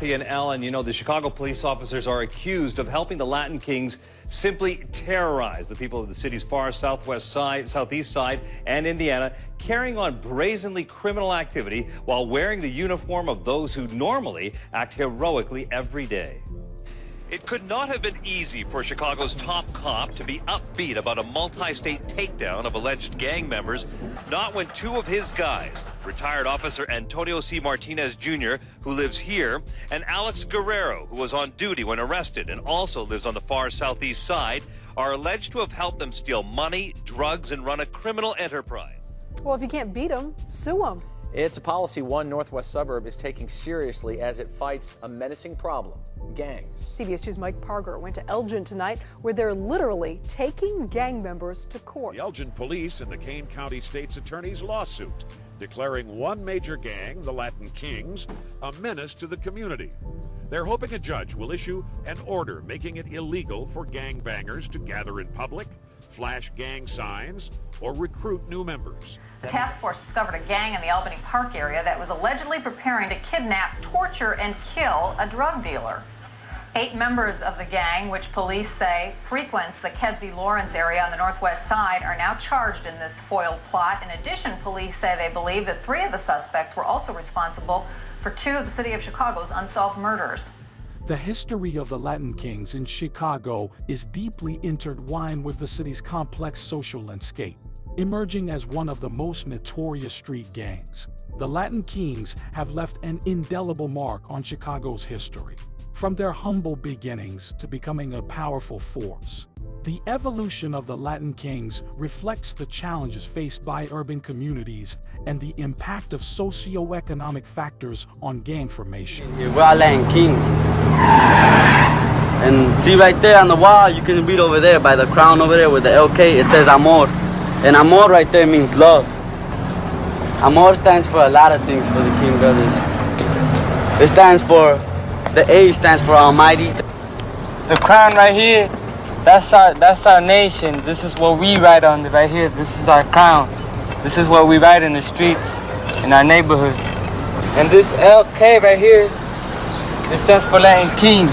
And Alan, you know, the Chicago police officers are accused of helping the Latin Kings simply terrorize the people of the city's far southwest side, southeast side, and Indiana, carrying on brazenly criminal activity while wearing the uniform of those who normally act heroically every day. It could not have been easy for Chicago's top cop to be upbeat about a multi-state takedown of alleged gang members, not when two of his guys, retired officer Antonio C. Martinez Jr., who lives here, and Alex Guerrero, who was on duty when arrested and also lives on the far southeast side, are alleged to have helped them steal money, drugs, and run a criminal enterprise. Well, if you can't beat them, sue them. It's a policy one northwest suburb is taking seriously as it fights a menacing problem, gangs. CBS 2's Mike Parger went to Elgin tonight, where they're literally taking gang members to court. The Elgin police and the Kane County State's Attorney's lawsuit, declaring one major gang, the Latin Kings, a menace to the community. They're hoping a judge will issue an order making it illegal for gangbangers to gather in public, flash gang signs, or recruit new members. The task force discovered a gang in the Albany Park area that was allegedly preparing to kidnap, torture, and kill a drug dealer. 8 members of the gang, which police say frequents the Kedzie Lawrence area on the northwest side, are now charged in this foiled plot. In addition, police say they believe that 3 of the suspects were also responsible for 2 of the city of Chicago's unsolved murders. The history of the Latin Kings in Chicago is deeply intertwined with the city's complex social landscape. Emerging as one of the most notorious street gangs, the Latin Kings have left an indelible mark on Chicago's history. From their humble beginnings to becoming a powerful force, the evolution of the Latin Kings reflects the challenges faced by urban communities and the impact of socio-economic factors on gang formation. We're all Latin Kings. And see right there on the wall, you can read over there by the crown over there with the LK, it says Amor. And Amor right there means love. Amor stands for a lot of things for the King brothers. It stands for, the A stands for Almighty. The crown right here, that's our nation. This is what we ride on right here. This is our crown. This is what we ride in the streets, in our neighborhood. And this LK right here, it stands for Latin Kings.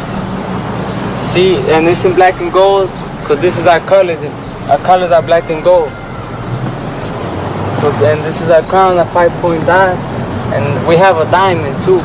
See, and it's in black and gold, because this is our colors. Our colors are black and gold. So, and this is our crown, our 5-point dots, and we have a diamond too.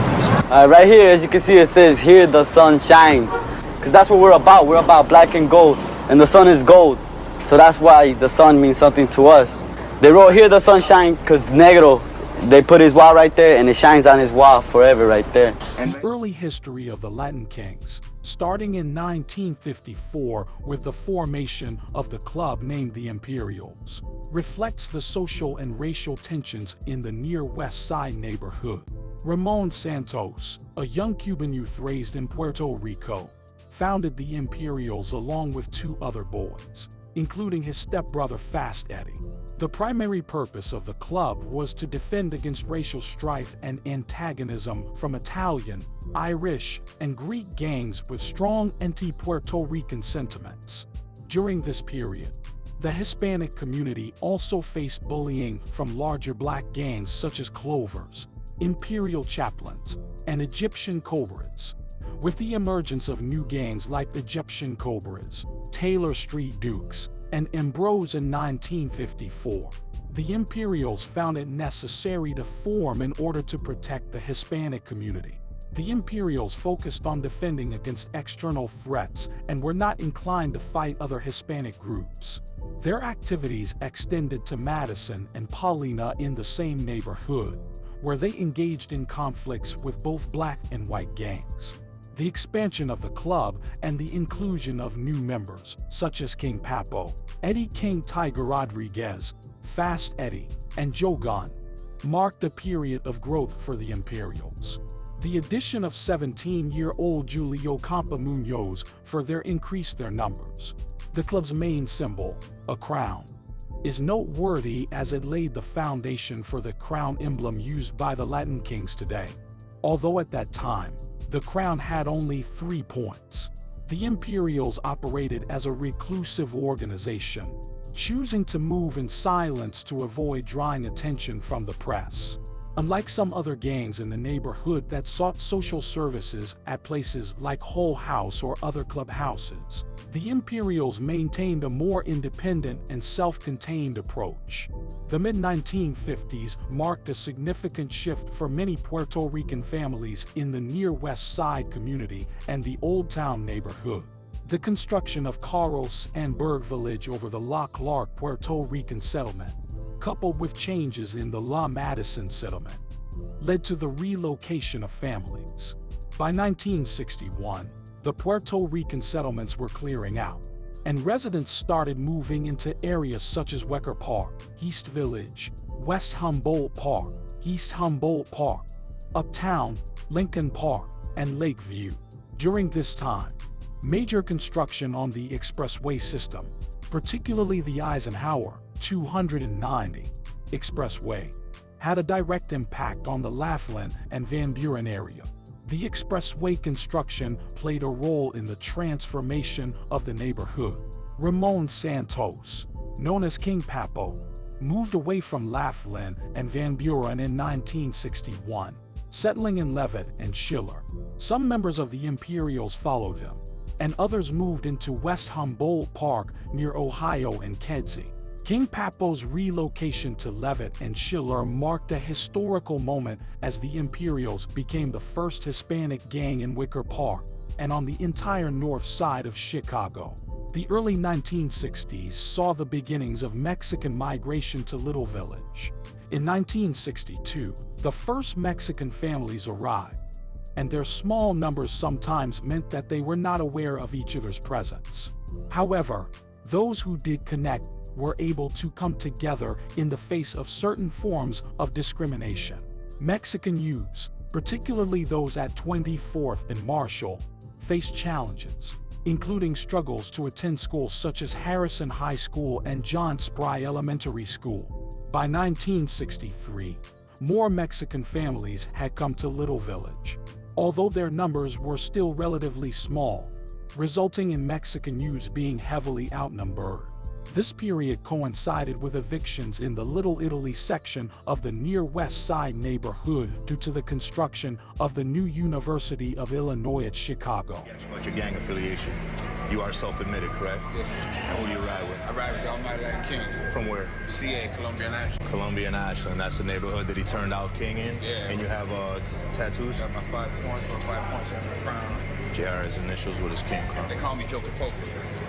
Right here, as you can see, it says, here the sun shines. Because that's what we're about. We're about black and gold, and the sun is gold. So that's why the sun means something to us. They wrote here the sun shines because Negro, they put his wall right there, and it shines on his wall forever right there. The early history of the Latin Kings, starting in 1954 with the formation of the club named the Imperials, reflects the social and racial tensions in the near West Side neighborhood. Ramon Santos, a young Cuban youth raised in Puerto Rico, founded the Imperials along with 2 other boys, including his stepbrother Fast Eddie. The primary purpose of the club was to defend against racial strife and antagonism from Italian, Irish, and Greek gangs with strong anti-Puerto Rican sentiments. During this period, the Hispanic community also faced bullying from larger black gangs such as Clovers, Imperial Chaplains, and Egyptian Cobras. With the emergence of new gangs like the Egyptian Cobras, Taylor Street Dukes, and Ambrose in 1954, the Imperials found it necessary to form in order to protect the Hispanic community. The Imperials focused on defending against external threats and were not inclined to fight other Hispanic groups. Their activities extended to Madison and Paulina in the same neighborhood, where they engaged in conflicts with both black and white gangs. The expansion of the club and the inclusion of new members, such as King Papo, Eddie King Tiger Rodriguez, Fast Eddie, and Joe Gunn, marked a period of growth for the Imperials. The addition of 17-year-old Julio Campa Munoz further increased their numbers. The club's main symbol, a crown, is noteworthy as it laid the foundation for the crown emblem used by the Latin Kings today. Although at that time, the crown had only 3 points, the Imperials operated as a reclusive organization, choosing to move in silence to avoid drawing attention from the press. Unlike some other gangs in the neighborhood that sought social services at places like Hull House or other clubhouses, the Imperials maintained a more independent and self-contained approach. The mid-1950s marked a significant shift for many Puerto Rican families in the near West Side community and the Old Town neighborhood. The construction of Carlos and Berg Village over the La Clark Puerto Rican settlement, coupled with changes in the La Madison settlement, led to the relocation of families. By 1961, the Puerto Rican settlements were clearing out, and residents started moving into areas such as Wicker Park, East Village, West Humboldt Park, East Humboldt Park, Uptown, Lincoln Park, and Lakeview. During this time, major construction on the expressway system, particularly the Eisenhower 290 Expressway, had a direct impact on the Laughlin and Van Buren area. The expressway construction played a role in the transformation of the neighborhood. Ramon Santos, known as King Papo, moved away from Laughlin and Van Buren in 1961, settling in Levitt and Schiller. Some members of the Imperials followed him, and others moved into West Humboldt Park near Ohio and Kedzie. King Papo's relocation to Levitt and Schiller marked a historical moment as the Imperials became the first Hispanic gang in Wicker Park and on the entire north side of Chicago. The early 1960s saw the beginnings of Mexican migration to Little Village. In 1962, the first Mexican families arrived, and their small numbers sometimes meant that they were not aware of each other's presence. However, those who did connect were able to come together in the face of certain forms of discrimination. Mexican youths, particularly those at 24th and Marshall, faced challenges, including struggles to attend schools such as Harrison High School and John Spry Elementary School. By 1963, more Mexican families had come to Little Village, although their numbers were still relatively small, resulting in Mexican youths being heavily outnumbered. This period coincided with evictions in the Little Italy section of the near West Side neighborhood due to the construction of the new University of Illinois at Chicago. What's your gang affiliation? You are self-admitted, correct? Yes, sir. And who do you ride with? I ride with the Almighty Latin King. From where? CA, Columbia and Ashland. Columbia and Ashland. That's the neighborhood that he turned out king in? Yeah. And you have tattoos? Got my 5 points or 5 points on my crown. JR's initials with his king crown. They call me Joker Poker.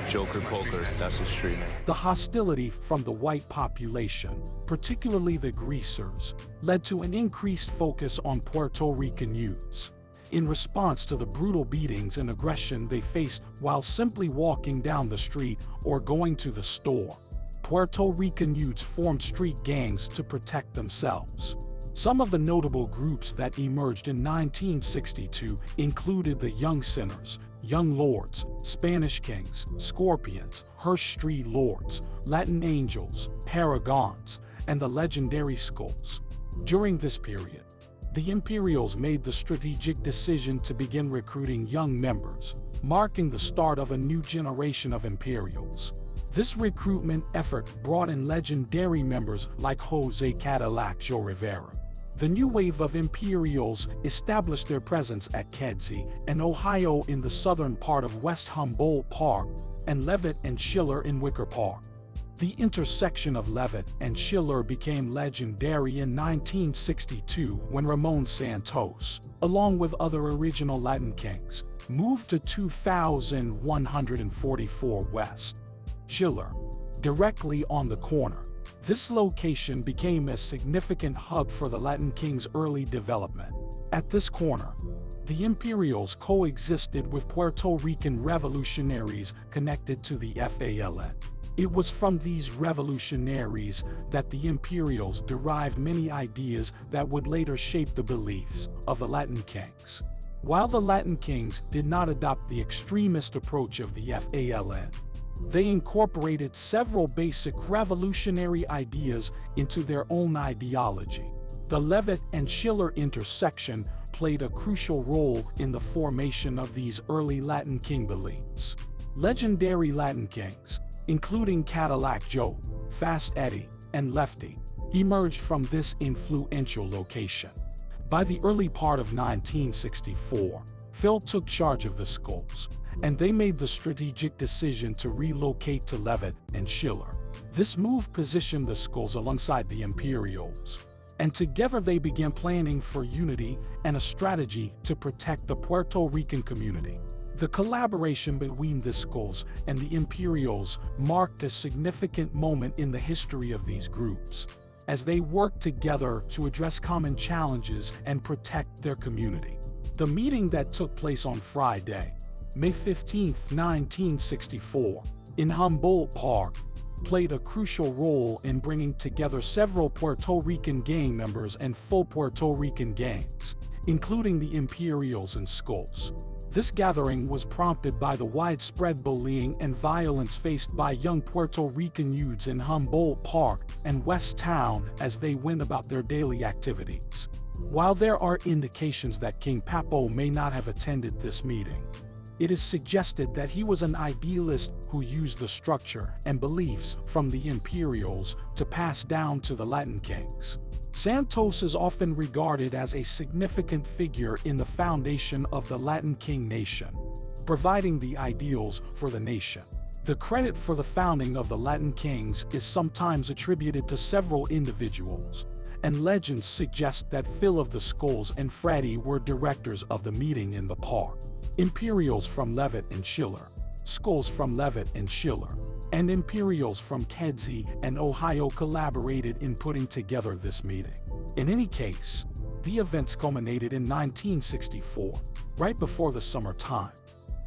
Joker Poker, that's his street name. The hostility from the white population, particularly the greasers, led to an increased focus on Puerto Rican youths. In response to the brutal beatings and aggression they faced while simply walking down the street or going to the store, Puerto Rican youths formed street gangs to protect themselves. Some of the notable groups that emerged in 1962 included the Young Sinners, Young Lords, Spanish Kings, Scorpions, Hirsch Street Lords, Latin Angels, Paragons, and the legendary Skulls. During this period, the Imperials made the strategic decision to begin recruiting young members, marking the start of a new generation of Imperials. This recruitment effort brought in legendary members like Jose Cadillac Joe Rivera. The new wave of Imperials established their presence at Kedzie and Ohio in the southern part of West Humboldt Park and Levitt and Schiller in Wicker Park. The intersection of Levitt and Schiller became legendary in 1962 when Ramon Santos, along with other original Latin kings, moved to 2144 West Schiller, directly on the corner. This location became a significant hub for the Latin Kings' early development. At this corner, the Imperials coexisted with Puerto Rican revolutionaries connected to the FALN. It was from these revolutionaries that the Imperials derived many ideas that would later shape the beliefs of the Latin Kings. While the Latin Kings did not adopt the extremist approach of the FALN, they incorporated several basic revolutionary ideas into their own ideology. The Levitt and Schiller intersection played a crucial role in the formation of these early Latin King beliefs. Legendary Latin Kings, including Cadillac Joe, Fast Eddie, and Lefty, emerged from this influential location. By the early part of 1964, Phil took charge of the Skulls, and they made the strategic decision to relocate to Levitt and Schiller. This move positioned the Skulls alongside the Imperials, and together they began planning for unity and a strategy to protect the Puerto Rican community. The collaboration between the Skulls and the Imperials marked a significant moment in the history of these groups, as they worked together to address common challenges and protect their community. The meeting that took place on Friday, May 15, 1964, in Humboldt Park, played a crucial role in bringing together several Puerto Rican gang members and full Puerto Rican gangs, including the Imperials and Skulls. This gathering was prompted by the widespread bullying and violence faced by young Puerto Rican youths in Humboldt Park and West Town as they went about their daily activities. While there are indications that King Papo may not have attended this meeting, it is suggested that he was an idealist who used the structure and beliefs from the Imperials to pass down to the Latin Kings. Santos is often regarded as a significant figure in the foundation of the Latin King nation, providing the ideals for the nation. The credit for the founding of the Latin Kings is sometimes attributed to several individuals, and legends suggest that Phil of the Skulls and Freddy were directors of the meeting in the park. Imperials from Levitt and Schiller, Skulls from Levitt and Schiller, and Imperials from Kedzie and Ohio collaborated in putting together this meeting. In any case, the events culminated in 1964, right before the summertime,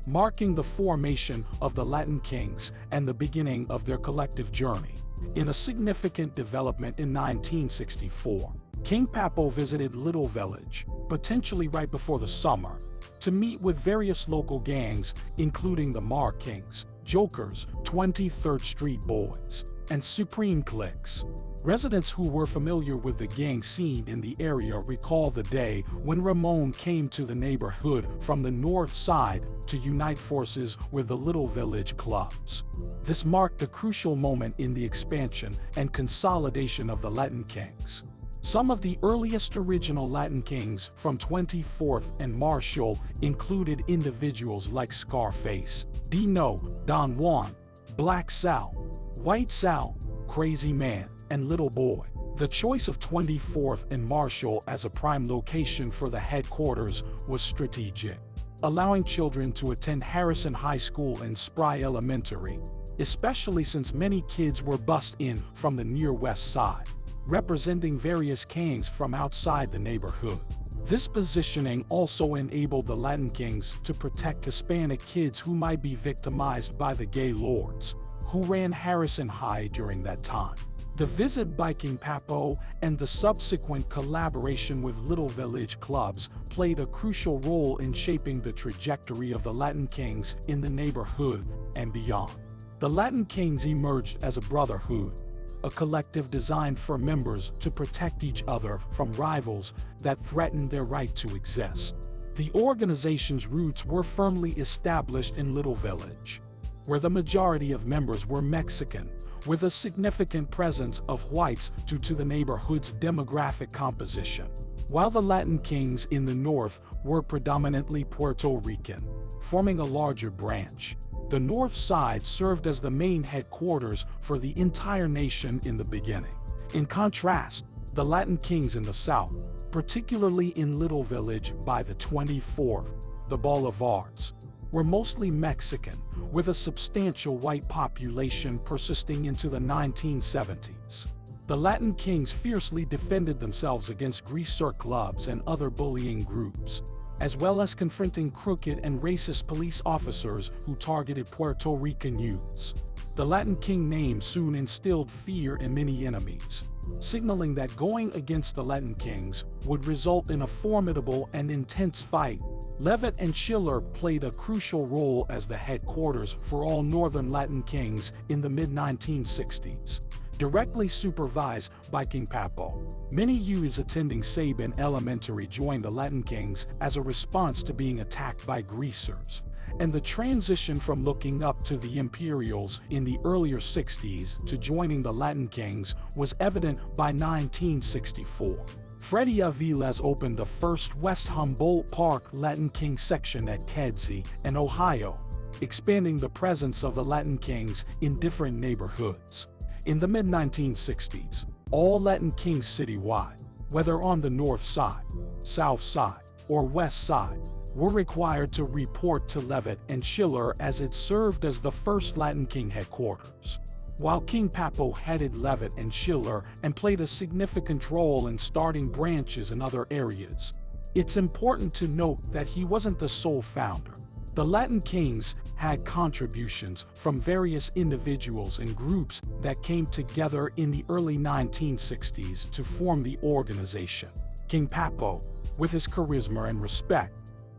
marking the formation of the Latin Kings and the beginning of their collective journey. In a significant development in 1964, King Papo visited Little Village, potentially right before the summer, to meet with various local gangs, including the Mar Kings, Jokers, 23rd Street Boys, and Supreme Cliques. Residents who were familiar with the gang scene in the area recall the day when Ramon came to the neighborhood from the north side to unite forces with the Little Village clubs. This marked a crucial moment in the expansion and consolidation of the Latin Kings. Some of the earliest original Latin Kings from 24th and Marshall included individuals like Scarface, Dino, Don Juan, Black Sal, White Sal, Crazy Man, and Little Boy. The choice of 24th and Marshall as a prime location for the headquarters was strategic, allowing children to attend Harrison High School and Spry Elementary, especially since many kids were bussed in from the near west side, representing various gangs from outside the neighborhood. This positioning also enabled the Latin Kings to protect Hispanic kids who might be victimized by the gay lords, who ran Harrison High during that time. The visit by King Papo and the subsequent collaboration with Little Village clubs played a crucial role in shaping the trajectory of the Latin Kings in the neighborhood and beyond. The Latin Kings emerged as a brotherhood, a collective designed for members to protect each other from rivals that threatened their right to exist. The organization's roots were firmly established in Little Village, where the majority of members were Mexican, with a significant presence of whites due to the neighborhood's demographic composition, while the Latin Kings in the north were predominantly Puerto Rican, forming a larger branch. The north side served as the main headquarters for the entire nation in the beginning. In contrast, the Latin Kings in the south, particularly in Little Village by the 24th, the Boulevards, were mostly Mexican, with a substantial white population persisting into the 1970s. The Latin Kings fiercely defended themselves against greaser clubs and other bullying groups, as well as confronting crooked and racist police officers who targeted Puerto Rican youths. The Latin King name soon instilled fear in many enemies, signaling that going against the Latin Kings would result in a formidable and intense fight. Levitt and Schiller played a crucial role as the headquarters for all Northern Latin Kings in the mid-1960s, directly supervised by King Papo. Many youths attending Sabin Elementary joined the Latin Kings as a response to being attacked by greasers, and the transition from looking up to the Imperials in the earlier 60s to joining the Latin Kings was evident by 1964. Freddie Aviles opened the first West Humboldt Park Latin King section at Kedzie in Ohio, expanding the presence of the Latin Kings in different neighborhoods. In the mid-1960s, all Latin Kings citywide, whether on the north side, south side, or west side, were required to report to Levitt and Schiller, as it served as the first Latin King headquarters. While King Papo headed Levitt and Schiller and played a significant role in starting branches in other areas, it's important to note that he wasn't the sole founder. The Latin Kings had contributions from various individuals and groups that came together in the early 1960s to form the organization. King Papo, with his charisma and respect,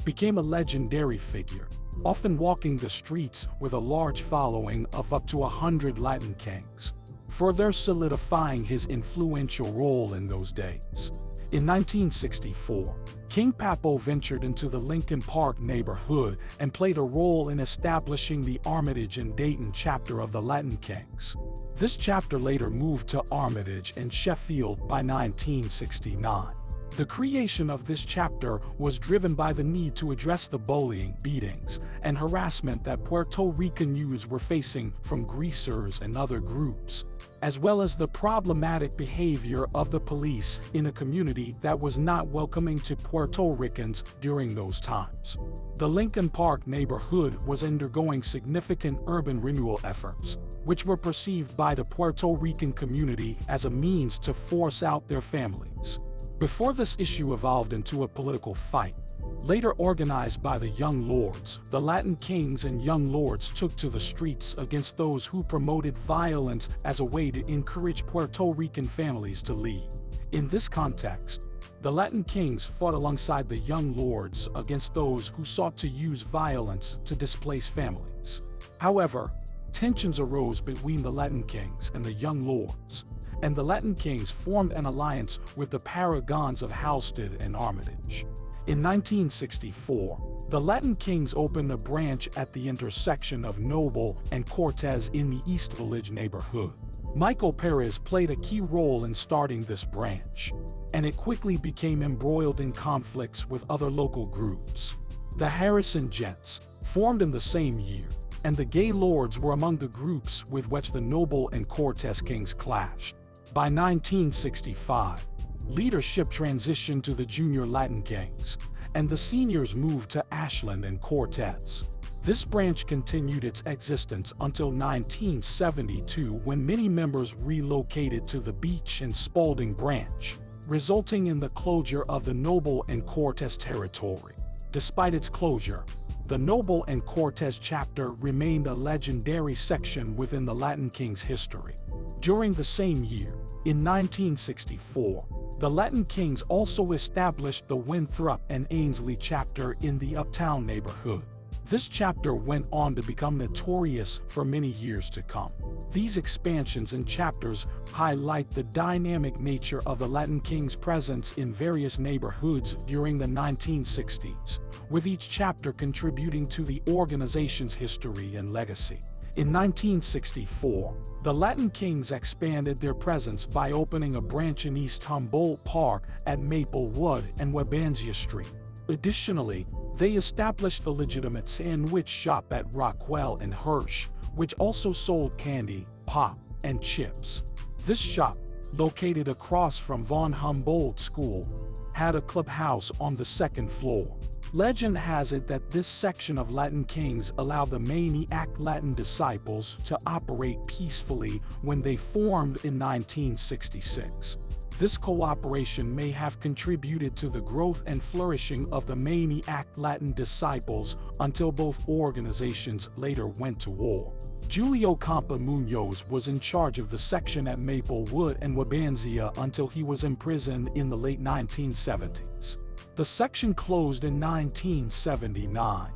became a legendary figure, often walking the streets with a large following of up to 100 Latin Kings, further solidifying his influential role in those days. In 1964, King Papo ventured into the Lincoln Park neighborhood and played a role in establishing the Armitage and Dayton chapter of the Latin Kings. This chapter later moved to Armitage and Sheffield by 1969. The creation of this chapter was driven by the need to address the bullying, beatings, and harassment that Puerto Rican youths were facing from greasers and other groups, as well as the problematic behavior of the police in a community that was not welcoming to Puerto Ricans during those times. The Lincoln Park neighborhood was undergoing significant urban renewal efforts, which were perceived by the Puerto Rican community as a means to force out their families. Before this issue evolved into a political fight, later organized by the Young Lords, the Latin Kings and Young Lords took to the streets against those who promoted violence as a way to encourage Puerto Rican families to leave. In this context, the Latin Kings fought alongside the Young Lords against those who sought to use violence to displace families. However, tensions arose between the Latin Kings and the Young Lords, and the Latin Kings formed an alliance with the Paragons of Halsted and Armitage. In 1964, the Latin Kings opened a branch at the intersection of Noble and Cortez in the East Village neighborhood. Michael Perez played a key role in starting this branch, and it quickly became embroiled in conflicts with other local groups. The Harrison Gents, formed in the same year, and the Gay Lords were among the groups with which the Noble and Cortez Kings clashed. By 1965, leadership transitioned to the Junior Latin Kings, and the seniors moved to Ashland and Cortez. This branch continued its existence until 1972, when many members relocated to the Beach and Spalding branch, resulting in the closure of the Noble and Cortez territory. Despite its closure, the Noble and Cortez chapter remained a legendary section within the Latin Kings' history. During the same year, in 1964, the Latin Kings also established the Winthrop and Ainsley chapter in the Uptown neighborhood. This chapter went on to become notorious for many years to come. These expansions and chapters highlight the dynamic nature of the Latin Kings' presence in various neighborhoods during the 1960s, with each chapter contributing to the organization's history and legacy. In 1964, the Latin Kings expanded their presence by opening a branch in East Humboldt Park at Maplewood and Wabansia Street. Additionally, they established a legitimate sandwich shop at Rockwell and Hirsch, which also sold candy, pop, and chips. This shop, located across from Von Humboldt School, had a clubhouse on the second floor. Legend has it that this section of Latin Kings allowed the Maniac Latin Disciples to operate peacefully when they formed in 1966. This cooperation may have contributed to the growth and flourishing of the Maniac Latin Disciples until both organizations later went to war. Julio Campa Munoz was in charge of the section at Maplewood and Wabansia until he was imprisoned in the late 1970s. The section closed in 1979,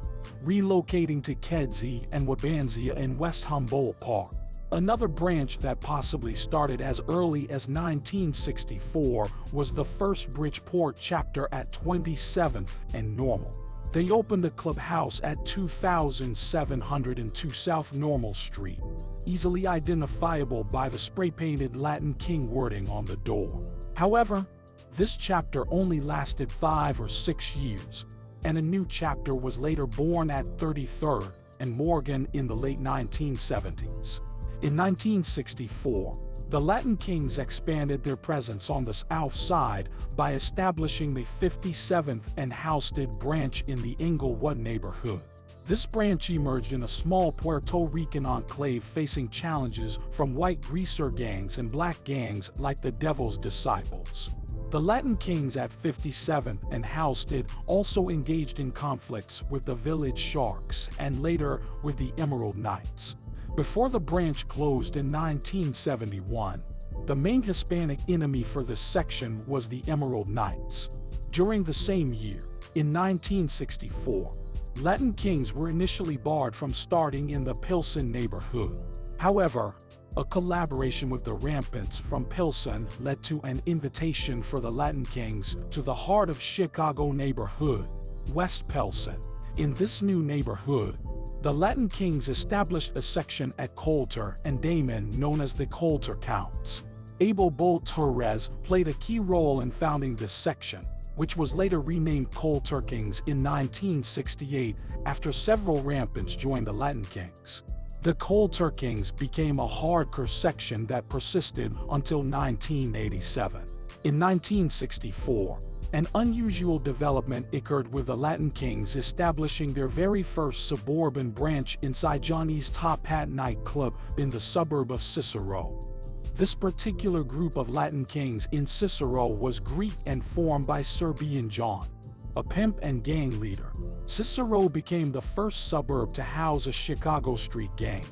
relocating to Kedzie and Wabansia in West Humboldt Park. Another branch that possibly started as early as 1964 was the first Bridgeport chapter at 27th and Normal. They opened a clubhouse at 2702 South Normal Street, easily identifiable by the spray-painted Latin King wording on the door. However, this chapter only lasted 5 or 6 years, and a new chapter was later born at 33rd and Morgan in the late 1970s. In 1964, the Latin Kings expanded their presence on the South Side by establishing the 57th and Housestead branch in the Inglewood neighborhood. This branch emerged in a small Puerto Rican enclave facing challenges from white greaser gangs and black gangs like the Devil's Disciples. The Latin Kings at 57th and Housestead also engaged in conflicts with the Village Sharks and later with the Emerald Knights. Before the branch closed in 1971, the main Hispanic enemy for this section was the Emerald Knights. During the same year, in 1964, Latin Kings were initially barred from starting in the Pilsen neighborhood. However, a collaboration with the Rampants from Pilsen led to an invitation for the Latin Kings to the heart of Chicago neighborhood, West Pilsen. In this new neighborhood, the Latin Kings established a section at Coulter and Damon known as the Coulter Counts. Abel Bull Torres played a key role in founding this section, which was later renamed Coulter Kings in 1968 after several Rampants joined the Latin Kings. The Coulter Kings became a hardcore section that persisted until 1987. In 1964, an unusual development occurred with the Latin Kings establishing their very first suburban branch inside Johnny's Top Hat nightclub in the suburb of Cicero. This particular group of Latin Kings in Cicero was Greek and formed by Serbian John, a pimp and gang leader. Cicero became the first suburb to house a Chicago street gang,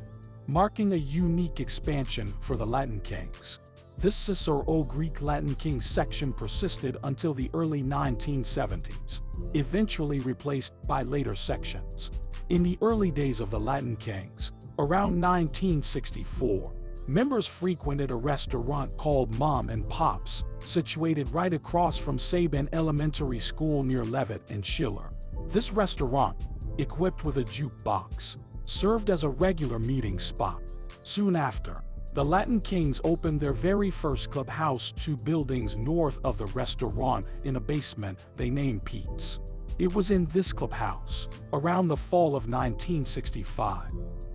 marking a unique expansion for the Latin Kings. This Cicero Greek Latin King section persisted until the early 1970s, eventually replaced by later sections. In the early days of the Latin Kings, around 1964, members frequented a restaurant called Mom and Pop's, situated right across from Sabin Elementary School near Levitt and Schiller. This restaurant, equipped with a jukebox, served as a regular meeting spot. Soon after, the Latin Kings opened their very first clubhouse 2 buildings north of the restaurant in a basement they named Pete's. It was in this clubhouse, around the fall of 1965,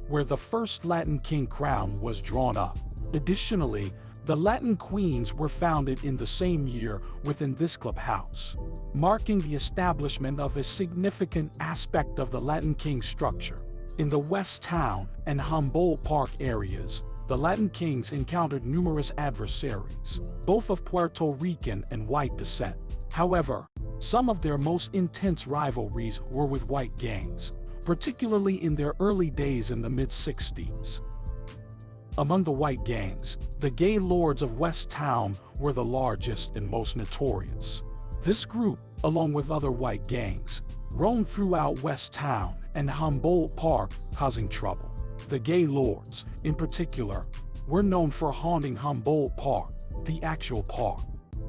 where the first Latin King crown was drawn up. Additionally, the Latin Queens were founded in the same year within this clubhouse, marking the establishment of a significant aspect of the Latin King structure. In the West Town and Humboldt Park areas, the Latin Kings encountered numerous adversaries, both of Puerto Rican and white descent. However, some of their most intense rivalries were with white gangs, particularly in their early days in the mid-60s. Among the white gangs, the Gay Lords of West Town were the largest and most notorious. This group, along with other white gangs, roamed throughout West Town and Humboldt Park, causing trouble. The Gay Lords, in particular, were known for haunting Humboldt Park, the actual park,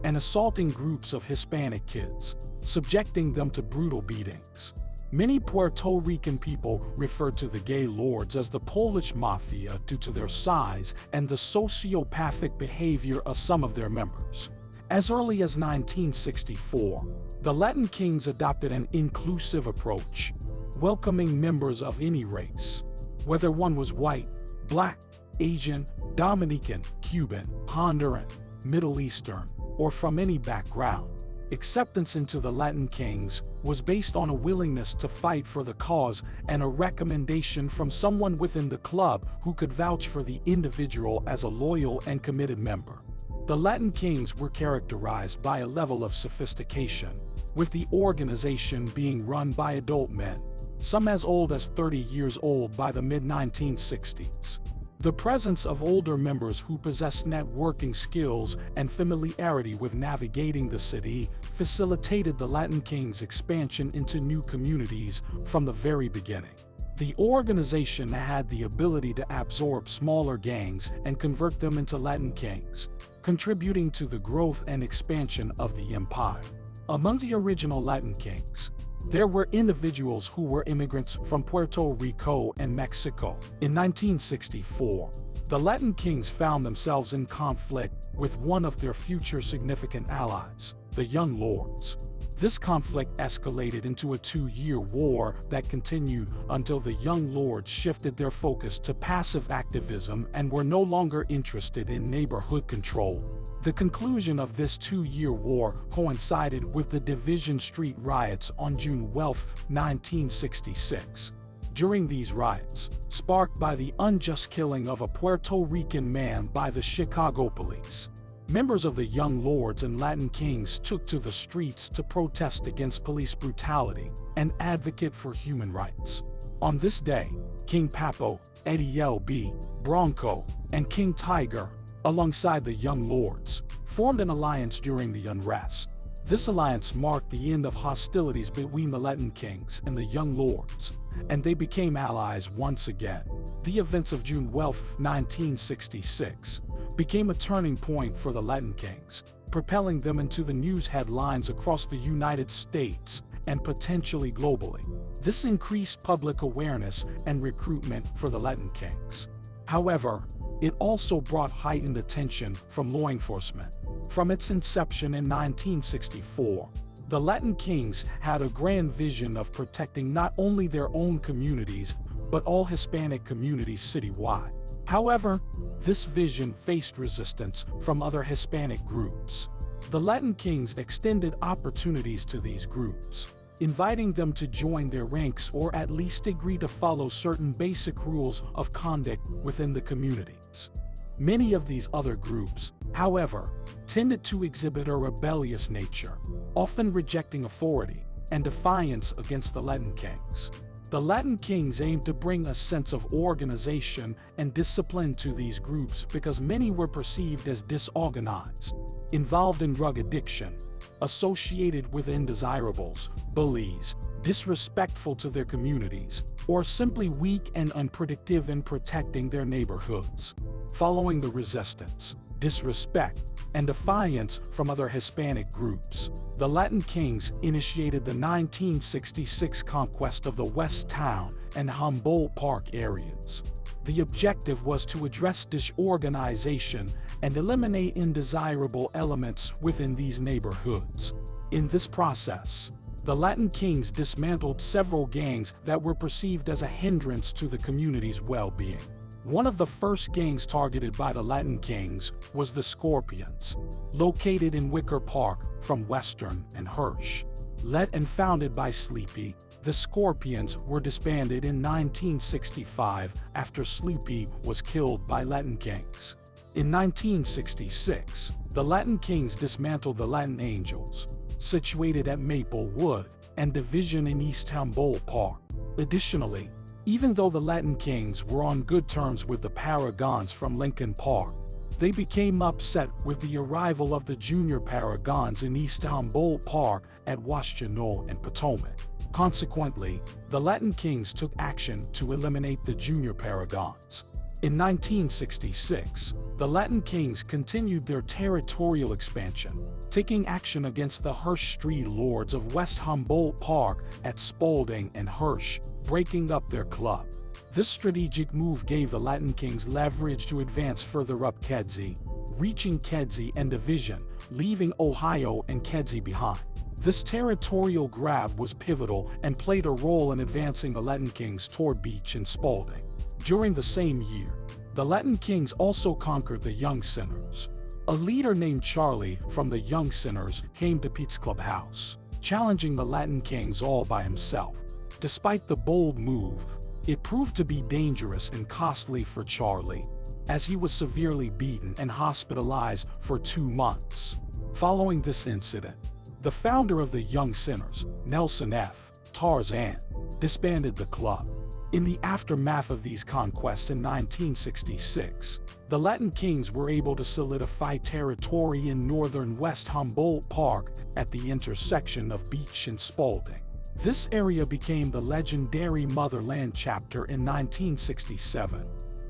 and assaulting groups of Hispanic kids, subjecting them to brutal beatings. Many Puerto Rican people referred to the Gay Lords as the Polish Mafia due to their size and the sociopathic behavior of some of their members. As early as 1964, the Latin Kings adopted an inclusive approach, welcoming members of any race, whether one was white, black, Asian, Dominican, Cuban, Honduran, Middle Eastern, or from any background. Acceptance into the Latin Kings was based on a willingness to fight for the cause and a recommendation from someone within the club who could vouch for the individual as a loyal and committed member. The Latin Kings were characterized by a level of sophistication, with the organization being run by adult men, some as old as 30 years old by the mid-1960s. The presence of older members who possessed networking skills and familiarity with navigating the city facilitated the Latin Kings' expansion into new communities from the very beginning. The organization had the ability to absorb smaller gangs and convert them into Latin Kings, contributing to the growth and expansion of the empire. Among the original Latin Kings, There were individuals who were immigrants from Puerto Rico and Mexico. In 1964, the Latin Kings found themselves in conflict with one of their future significant allies, the Young Lords. This conflict escalated into a 2-year war that continued until the Young Lords shifted their focus to passive activism and were no longer interested in neighborhood control. The conclusion of this 2-year war coincided with the Division Street riots on June 12, 1966. During these riots, sparked by the unjust killing of a Puerto Rican man by the Chicago police, members of the Young Lords and Latin Kings took to the streets to protest against police brutality and advocate for human rights. On this day, King Papo, Eddie L.B., Bronco, and King Tiger, alongside the Young Lords, formed an alliance during the unrest. This alliance marked the end of hostilities between the Latin Kings and the Young Lords, and they became allies once again. The events of June 12, 1966, became a turning point for the Latin Kings, propelling them into the news headlines across the United States and potentially globally. This increased public awareness and recruitment for the Latin Kings. However, it also brought heightened attention from law enforcement. From its inception in 1964, the Latin Kings had a grand vision of protecting not only their own communities, but all Hispanic communities citywide. However, this vision faced resistance from other Hispanic groups. The Latin Kings extended opportunities to these groups, inviting them to join their ranks or at least agree to follow certain basic rules of conduct within the communities. Many of these other groups, however, tended to exhibit a rebellious nature, often rejecting authority and defiance against the Latin Kings. The Latin Kings aimed to bring a sense of organization and discipline to these groups because many were perceived as disorganized, involved in drug addiction, associated with undesirables, bullies, disrespectful to their communities, or simply weak and unproductive in protecting their neighborhoods. Following the resistance, disrespect, and defiance from other Hispanic groups, the Latin Kings initiated the 1966 conquest of the West Town and Humboldt Park areas. The objective was to address disorganization and eliminate undesirable elements within these neighborhoods. In this process, the Latin Kings dismantled several gangs that were perceived as a hindrance to the community's well-being. One of the first gangs targeted by the Latin Kings was the Scorpions, located in Wicker Park from Western and Hirsch. Led and founded by Sleepy, the Scorpions were disbanded in 1965 after Sleepy was killed by Latin Kings. In 1966, the Latin Kings dismantled the Latin Angels, situated at Maplewood and Division in East Humboldt Park. Additionally, even though the Latin Kings were on good terms with the Paragons from Lincoln Park, they became upset with the arrival of the Junior Paragons in East Humboldt Park at Washtenaw and Potomac. Consequently, the Latin Kings took action to eliminate the Junior Paragons. In 1966, the Latin Kings continued their territorial expansion, taking action against the Hirsch Street Lords of West Humboldt Park at Spalding and Hirsch, breaking up their club. This strategic move gave the Latin Kings leverage to advance further up Kedzie, reaching Kedzie and Division, leaving Ohio and Kedzie behind. This territorial grab was pivotal and played a role in advancing the Latin Kings toward Beach and Spalding. During the same year, the Latin Kings also conquered the Young Sinners. A leader named Charlie from the Young Sinners came to Pete's clubhouse, challenging the Latin Kings all by himself. Despite the bold move, it proved to be dangerous and costly for Charlie, as he was severely beaten and hospitalized for 2 months. Following this incident, the founder of the Young Sinners, Nelson F. Tarzan, disbanded the club. In the aftermath of these conquests in 1966, the Latin Kings were able to solidify territory in northern West Humboldt Park at the intersection of Beach and Spalding. This area became the legendary Motherland chapter in 1967,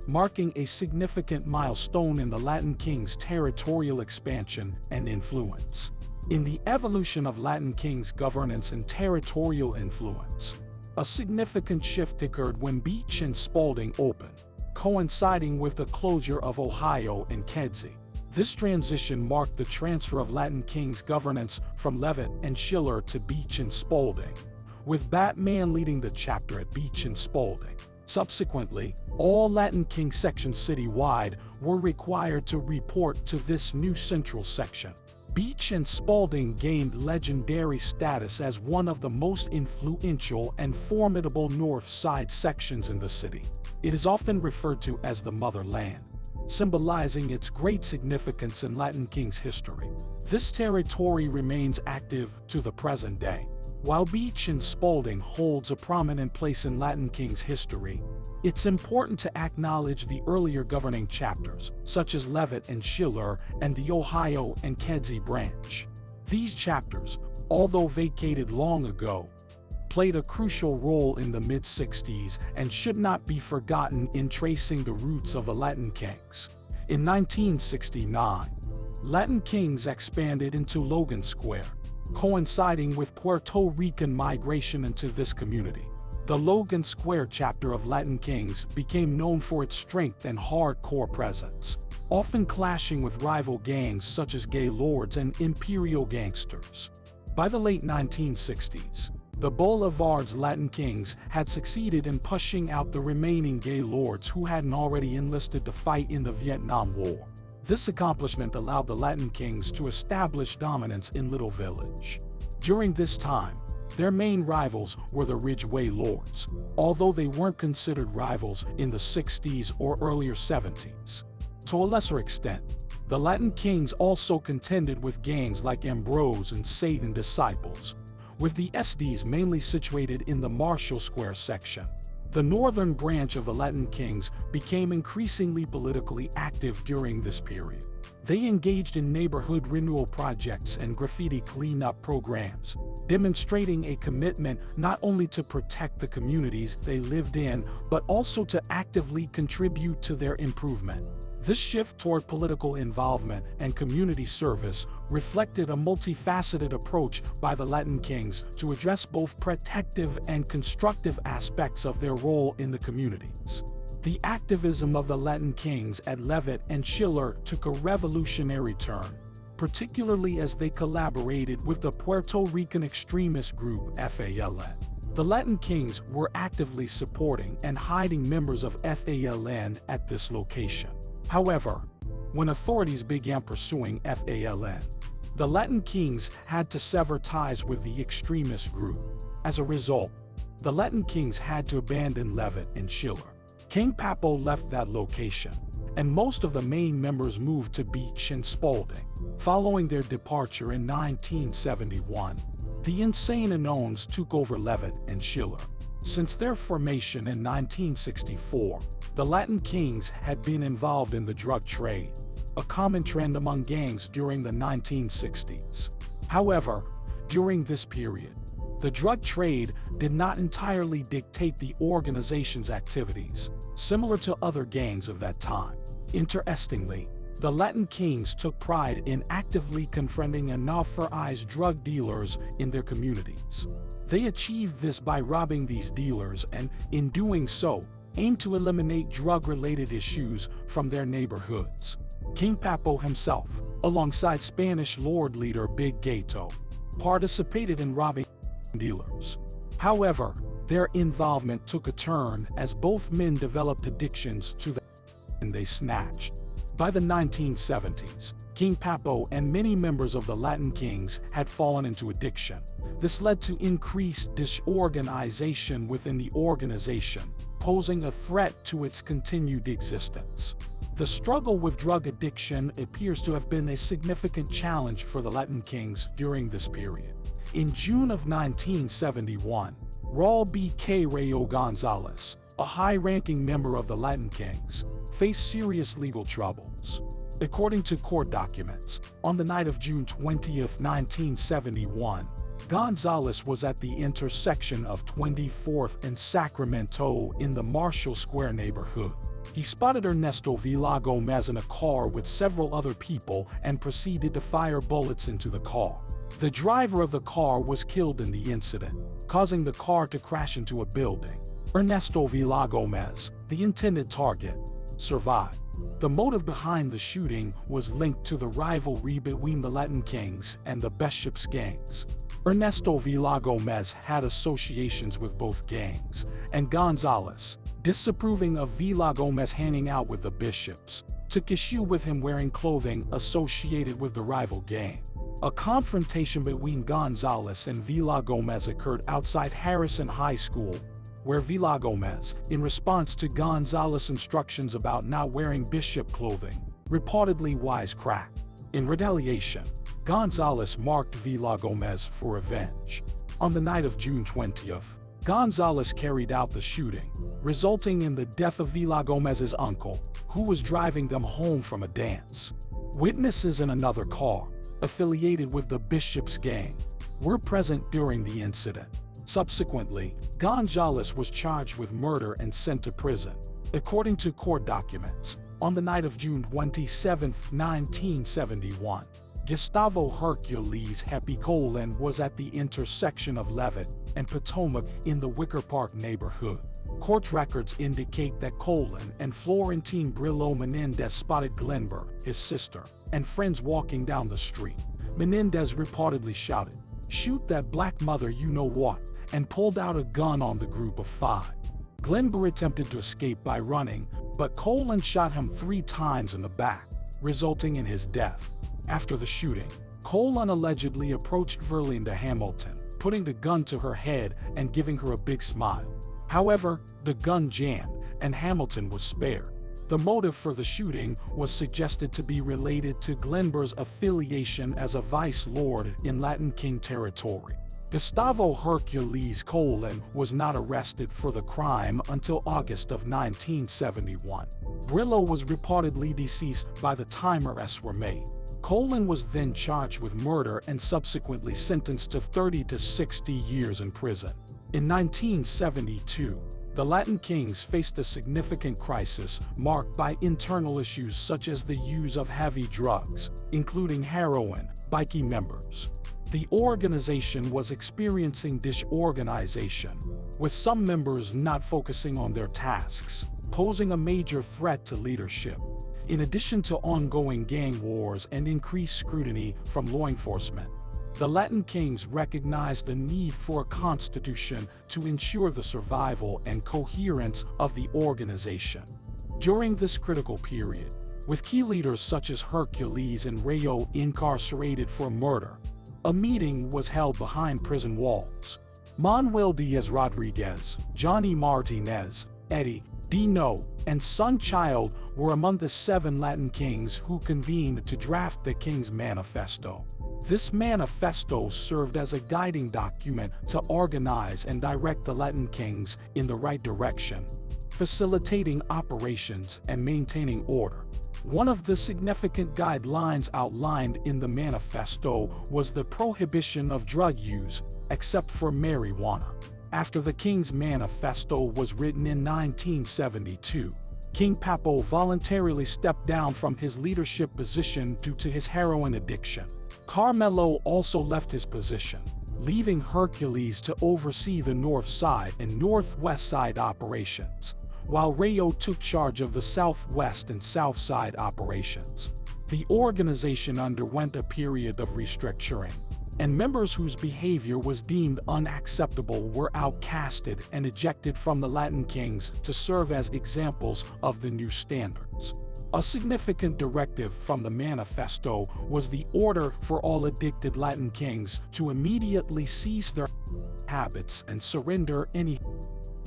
marking a significant milestone in the Latin Kings' territorial expansion and influence. In the evolution of Latin Kings' governance and territorial influence, a significant shift occurred when Beach and Spalding opened, coinciding with the closure of Ohio and Kedzie. This transition marked the transfer of Latin Kings' governance from Leavitt and Schiller to Beach and Spalding, with Batman leading the chapter at Beach and Spalding. Subsequently, all Latin King sections citywide were required to report to this new central section. Beach and Spalding gained legendary status as one of the most influential and formidable North Side sections in the city. It is often referred to as the Motherland, symbolizing its great significance in Latin Kings history. This territory remains active to the present day. While Beach and Spalding holds a prominent place in Latin Kings history, it's important to acknowledge the earlier governing chapters, such as Leavitt and Schiller and the Ohio and Kedzie branch. These chapters, although vacated long ago, played a crucial role in the mid-60s and should not be forgotten in tracing the roots of the Latin Kings. In 1969, Latin Kings expanded into Logan Square, coinciding with Puerto Rican migration into this community. The Logan Square chapter of Latin Kings became known for its strength and hardcore presence, often clashing with rival gangs such as Gay Lords and Imperial Gangsters. By the late 1960s, the Boulevard's Latin Kings had succeeded in pushing out the remaining Gay Lords who hadn't already enlisted to fight in the Vietnam War. This accomplishment allowed the Latin Kings to establish dominance in Little Village. During this time, their main rivals were the Ridgeway Lords, although they weren't considered rivals in the 60s or earlier 70s. To a lesser extent, the Latin Kings also contended with gangs like Ambrose and Satan Disciples, with the SDs mainly situated in the Marshall Square section. The northern branch of the Latin Kings became increasingly politically active during this period. They engaged in neighborhood renewal projects and graffiti cleanup programs, demonstrating a commitment not only to protect the communities they lived in, but also to actively contribute to their improvement. This shift toward political involvement and community service reflected a multifaceted approach by the Latin Kings to address both protective and constructive aspects of their role in the communities. The activism of the Latin Kings at Leavitt and Schiller took a revolutionary turn, particularly as they collaborated with the Puerto Rican extremist group FALN. The Latin Kings were actively supporting and hiding members of FALN at this location. However, when authorities began pursuing FALN, the Latin Kings had to sever ties with the extremist group. As a result, the Latin Kings had to abandon Leavitt and Schiller. King Papo left that location, and most of the main members moved to Beach and Spalding. Following their departure in 1971, the Insane Unknowns took over Leavitt and Schiller. Since their formation in 1964, the Latin Kings had been involved in the drug trade, a common trend among gangs during the 1960s. However, during this period, the drug trade did not entirely dictate the organization's activities, similar to other gangs of that time. Interestingly, the Latin Kings took pride in actively confronting unauthorized drug dealers in their communities. They achieved this by robbing these dealers and, in doing so, aimed to eliminate drug-related issues from their neighborhoods. King Papo himself, alongside Spanish Lord leader Big Gato, participated in robbing dealers. However, their involvement took a turn as both men developed addictions to the and they snatched. By the 1970s, King Papo and many members of the Latin Kings had fallen into addiction. This led to increased disorganization within the organization, posing a threat to its continued existence. The struggle with drug addiction appears to have been a significant challenge for the Latin Kings during this period. In June of 1971, Raul B.K. Rayo Gonzalez, a high-ranking member of the Latin Kings, faced serious legal troubles. According to court documents, on the night of June 20, 1971, Gonzalez was at the intersection of 24th and Sacramento in the Marshall Square neighborhood. He spotted Ernesto Villa Gomez in a car with several other people and proceeded to fire bullets into the car. The driver of the car was killed in the incident, causing the car to crash into a building. Ernesto Villagomez, the intended target, survived. The motive behind the shooting was linked to the rivalry between the Latin Kings and the Bishops gangs. Ernesto Villagomez had associations with both gangs, and Gonzalez, disapproving of Villagomez hanging out with the Bishops, took issue with him wearing clothing associated with the rival gang. A confrontation between Gonzalez and Villagomez occurred outside Harrison High School, where Villagomez, in response to Gonzalez's instructions about not wearing bishop clothing, reportedly wisecracked. In retaliation, Gonzalez marked Villagomez for revenge. On the night of June 20th, Gonzalez carried out the shooting, resulting in the death of Villagomez's uncle, who was driving them home from a dance. Witnesses in another car, affiliated with the Bishops gang, were present during the incident. Subsequently, Gonzalez was charged with murder and sent to prison. According to court documents, on the night of June 27, 1971, Gustavo Hercules Happy Colon was at the intersection of Levitt and Potomac in the Wicker Park neighborhood. Court records indicate that Colon and Florentine Brillo Menendez spotted Glenber, his sister, and friends walking down the street. Menendez reportedly shouted, "Shoot that black mother you know what," and pulled out a gun on the group of five. Glenber attempted to escape by running, but Colon shot him 3 times in the back, resulting in his death. After the shooting, Colon allegedly approached Verlinda Hamilton, putting the gun to her head and giving her a big smile. However, the gun jammed, and Hamilton was spared. The motive for the shooting was suggested to be related to Glenber's affiliation as a vice lord in Latin King territory. Gustavo Hercules Colon was not arrested for the crime until August of 1971. Brillo was reportedly deceased by the time arrests were made. Colon was then charged with murder and subsequently sentenced to 30 to 60 years in prison. In 1972, the Latin Kings faced a significant crisis marked by internal issues such as the use of heavy drugs, including heroin, by key members. The organization was experiencing disorganization, with some members not focusing on their tasks, posing a major threat to leadership. In addition to ongoing gang wars and increased scrutiny from law enforcement, the Latin Kings recognized the need for a constitution to ensure the survival and coherence of the organization. During this critical period, with key leaders such as Hercules and Rayo incarcerated for murder, a meeting was held behind prison walls. Manuel Diaz Rodriguez, Johnny Martinez, Eddie Dino, and Son Child were among the 7 Latin Kings who convened to draft the King's Manifesto. This manifesto served as a guiding document to organize and direct the Latin Kings in the right direction, facilitating operations and maintaining order. One of the significant guidelines outlined in the manifesto was the prohibition of drug use, except for marijuana. After the King's Manifesto was written in 1972, King Papo voluntarily stepped down from his leadership position due to his heroin addiction. Carmelo also left his position, leaving Hercules to oversee the North Side and Northwest Side operations, while Rayo took charge of the Southwest and South Side operations. The organization underwent a period of restructuring, and members whose behavior was deemed unacceptable were outcasted and ejected from the Latin Kings to serve as examples of the new standards. A significant directive from the manifesto was the order for all addicted Latin Kings to immediately cease their habits and surrender any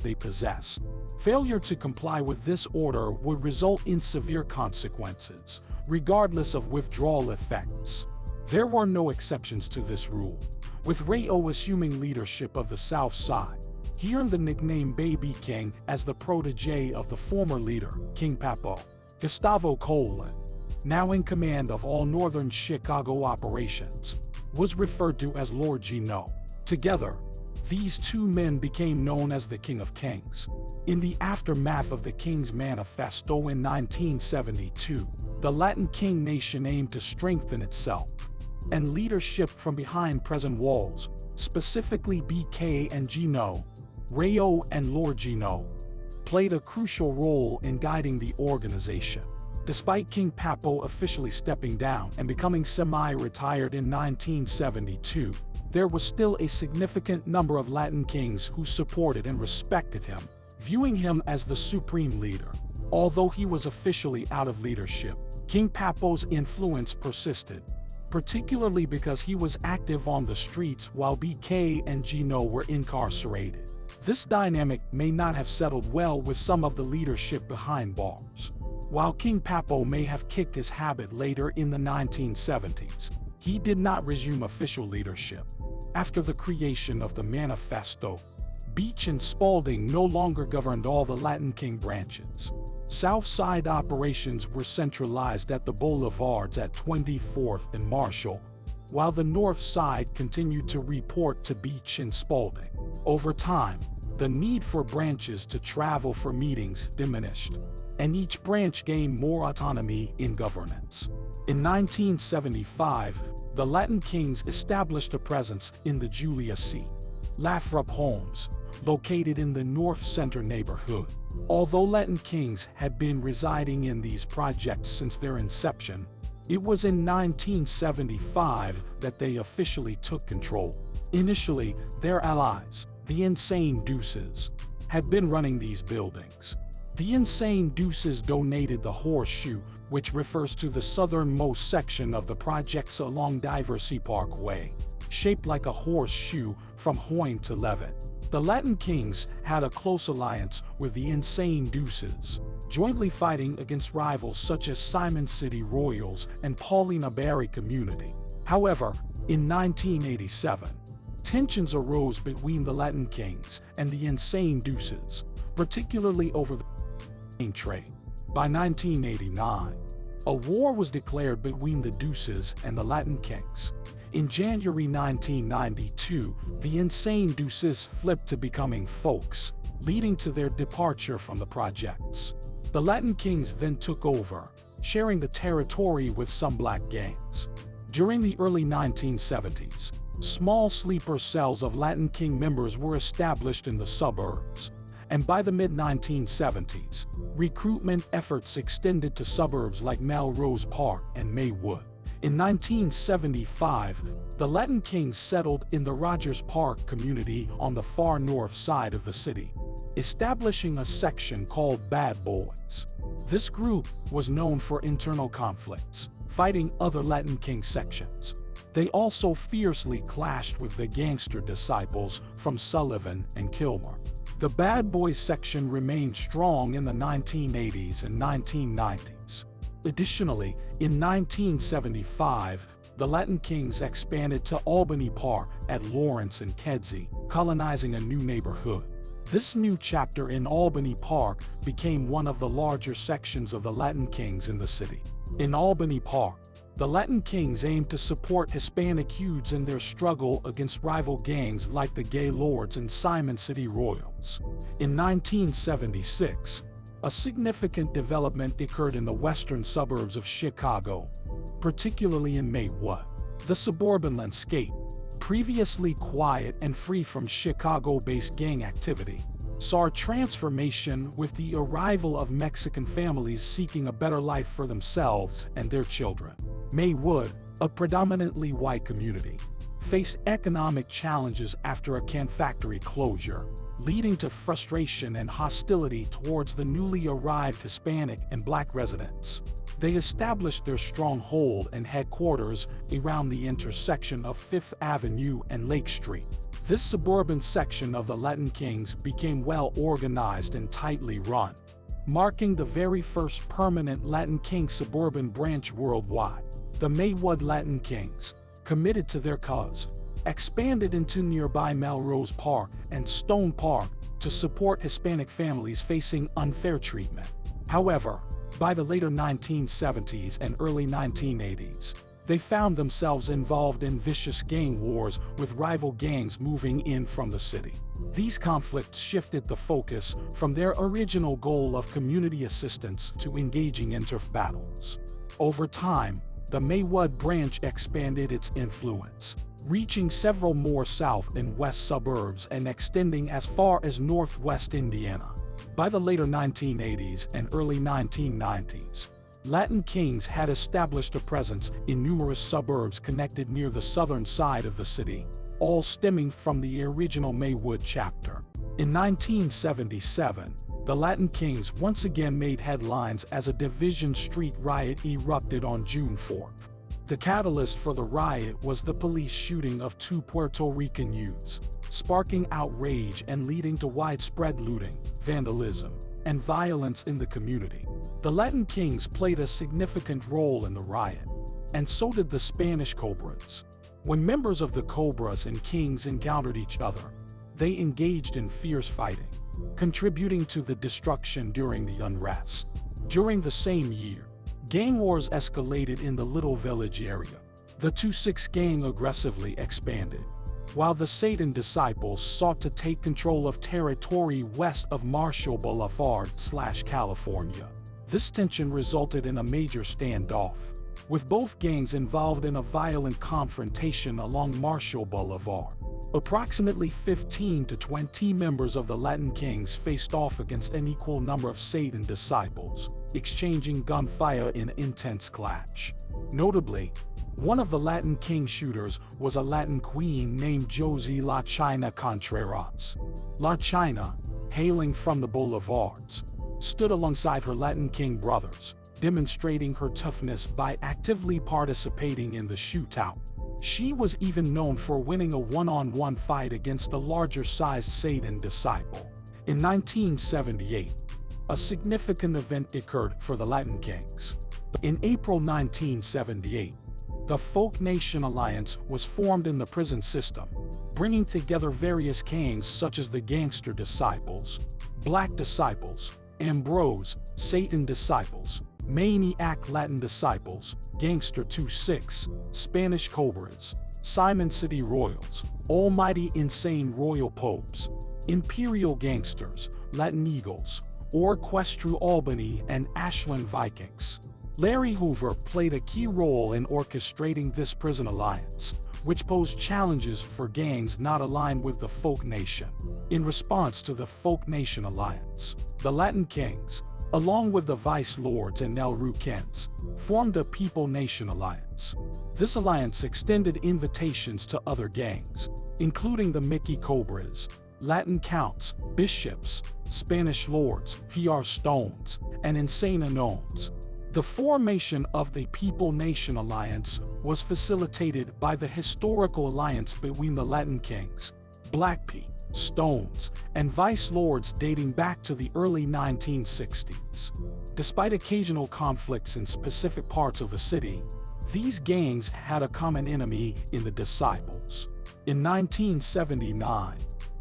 they possessed. Failure to comply with this order would result in severe consequences, regardless of withdrawal effects. There were no exceptions to this rule, with Rayo assuming leadership of the South Side. He earned the nickname Baby King as the protege of the former leader, King Papo. Gustavo Colon, now in command of all northern Chicago operations, was referred to as Lord Gino. Together, these 2 men became known as the King of Kings. In the aftermath of the King's Manifesto in 1972, the Latin King nation aimed to strengthen itself. and leadership from behind prison walls, specifically BK and Gino, Rayo and Lord Gino, played a crucial role in guiding the organization. Despite King Papo officially stepping down and becoming semi-retired in 1972, there was still a significant number of Latin kings who supported and respected him, viewing him as the supreme leader. Although he was officially out of leadership, King Papo's influence persisted, particularly because he was active on the streets while BK and Gino were incarcerated. This dynamic may not have settled well with some of the leadership behind bars. While King Papo may have kicked his habit later in the 1970s, he did not resume official leadership. After the creation of the Manifesto, Beach and Spalding no longer governed all the Latin King branches. South Side operations were centralized at the boulevards at 24th and Marshall, while the North Side continued to report to Beach and Spalding. Over time, the need for branches to travel for meetings diminished, and each branch gained more autonomy in governance. In 1975, the Latin Kings established a presence in the Julia C. Lathrop homes, located in the North Center neighborhood. Although Latin Kings had been residing in these projects since their inception, it was in 1975 that they officially took control. Initially, their allies, the Insane Deuces, had been running these buildings. The Insane Deuces donated the Horseshoe, which refers to the southernmost section of the projects along Diversey Parkway, shaped like a horseshoe from Hoyne to Levitt. The Latin Kings had a close alliance with the Insane Deuces, jointly fighting against rivals such as Simon City Royals and Paulina Barry Community. However, in 1987, tensions arose between the Latin Kings and the Insane Deuces, particularly over the trade. By 1989, a war was declared between the Deuces and the Latin Kings. In January 1992, the Insane Deuces flipped to becoming folks, leading to their departure from the projects. The Latin Kings then took over, sharing the territory with some black gangs. During the early 1970s, small sleeper cells of Latin King members were established in the suburbs, and by the mid-1970s, recruitment efforts extended to suburbs like Melrose Park and Maywood. In 1975, the Latin Kings settled in the Rogers Park community on the far north side of the city, establishing a section called Bad Boys. This group was known for internal conflicts, fighting other Latin King sections. They also fiercely clashed with the Gangster Disciples from Sullivan and Kilmer. The Bad Boys section remained strong in the 1980s and 1990s. Additionally, in 1975, the Latin Kings expanded to Albany Park at Lawrence and Kedzie, colonizing a new neighborhood. This new chapter in Albany Park became one of the larger sections of the Latin Kings in the city. In Albany Park, the Latin Kings aimed to support Hispanic youths in their struggle against rival gangs like the Gaylords and Simon City Royals. In 1976, a significant development occurred in the western suburbs of Chicago, particularly in Maywood. The suburban landscape, previously quiet and free from Chicago-based gang activity, saw a transformation with the arrival of Mexican families seeking a better life for themselves and their children. Maywood, a predominantly white community, faced economic challenges after a can factory closure, leading to frustration and hostility towards the newly arrived Hispanic and black residents. They established their stronghold and headquarters around the intersection of Fifth Avenue and Lake Street. This suburban section of the Latin Kings became well organized and tightly run, marking the very first permanent Latin King suburban branch worldwide. The Maywood Latin Kings, committed to their cause, expanded into nearby Melrose Park and Stone Park to support Hispanic families facing unfair treatment. However, by the later 1970s and early 1980s, they found themselves involved in vicious gang wars with rival gangs moving in from the city. These conflicts shifted the focus from their original goal of community assistance to engaging in turf battles. Over time, the Maywood branch expanded its influence, reaching several more south and west suburbs and extending as far as northwest Indiana. By the later 1980s and early 1990s, Latin Kings had established a presence in numerous suburbs connected near the southern side of the city, all stemming from the original Maywood chapter. In 1977, the Latin Kings once again made headlines as a Division Street riot erupted on June 4th. The catalyst for the riot was the police shooting of 2 Puerto Rican youths, sparking outrage and leading to widespread looting, vandalism, and violence in the community. The Latin Kings played a significant role in the riot, and so did the Spanish Cobras. When members of the Cobras and Kings encountered each other, they engaged in fierce fighting, contributing to the destruction during the unrest. During the same year, gang wars escalated in the Little Village area. The 2-6 gang aggressively expanded, while the Satan Disciples sought to take control of territory west of Marshall Boulevard/California. This tension resulted in a major standoff, with both gangs involved in a violent confrontation along Marshall Boulevard. Approximately 15 to 20 members of the Latin Kings faced off against an equal number of Satan Disciples, exchanging gunfire in an intense clash. Notably, one of the Latin King shooters was a Latin queen named Josie La China Contreras. La China, hailing from the boulevards, stood alongside her Latin King brothers, demonstrating her toughness by actively participating in the shootout. She was even known for winning a one-on-one fight against a larger-sized Satan disciple. In 1978, a significant event occurred for the Latin Kings. In April 1978, the Folk Nation Alliance was formed in the prison system, bringing together various gangs such as the Gangster Disciples, Black Disciples, Ambrose, Satan Disciples, Maniac Latin Disciples, Gangster 2-6, Spanish Cobras, Simon City Royals, Almighty Insane Royal Popes, Imperial Gangsters, Latin Eagles, Orchestra Albany, and Ashland Vikings. Larry Hoover played a key role in orchestrating this prison alliance, which posed challenges for gangs not aligned with the Folk Nation. In response to the Folk Nation Alliance, the Latin Kings, along with the Vice Lords and El Rucans, formed a People Nation Alliance. This alliance extended invitations to other gangs, including the Mickey Cobras, Latin Counts, Bishops, Spanish Lords, PR Stones, and Insane Unknowns. The formation of the People Nation Alliance was facilitated by the historical alliance between the Latin Kings, Black P, Stones, and Vice Lords dating back to the early 1960s. Despite occasional conflicts in specific parts of the city, these gangs had a common enemy in the Disciples. In 1979,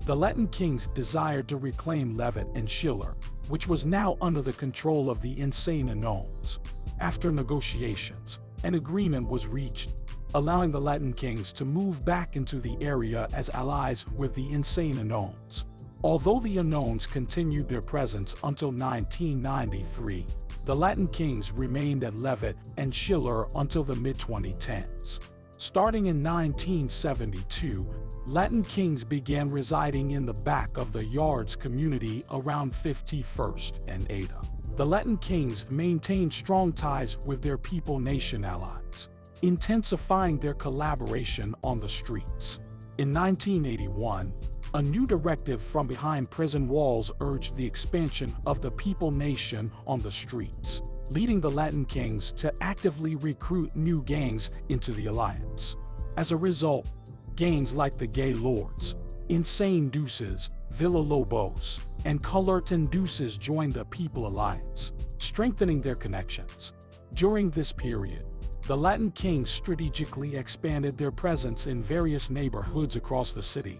the Latin Kings desired to reclaim Levitt and Schiller, which was now under the control of the Insane Unknowns. After negotiations, an agreement was reached, allowing the Latin Kings to move back into the area as allies with the Insane Unknowns. Although the Unknowns continued their presence until 1993, the Latin Kings remained at Levitt and Schiller until the mid-2010s. Starting in 1972, Latin Kings began residing in the back of the Yards community around 51st and Ada. The Latin Kings maintained strong ties with their People Nation allies, intensifying their collaboration on the streets. In 1981, a new directive from behind prison walls urged the expansion of the People Nation on the streets, leading the Latin Kings to actively recruit new gangs into the alliance. As a result, gangs like the Gay Lords, Insane Deuces, Villa Lobos, and Cullerton Deuces joined the People Alliance, strengthening their connections. During this period, the Latin Kings strategically expanded their presence in various neighborhoods across the city,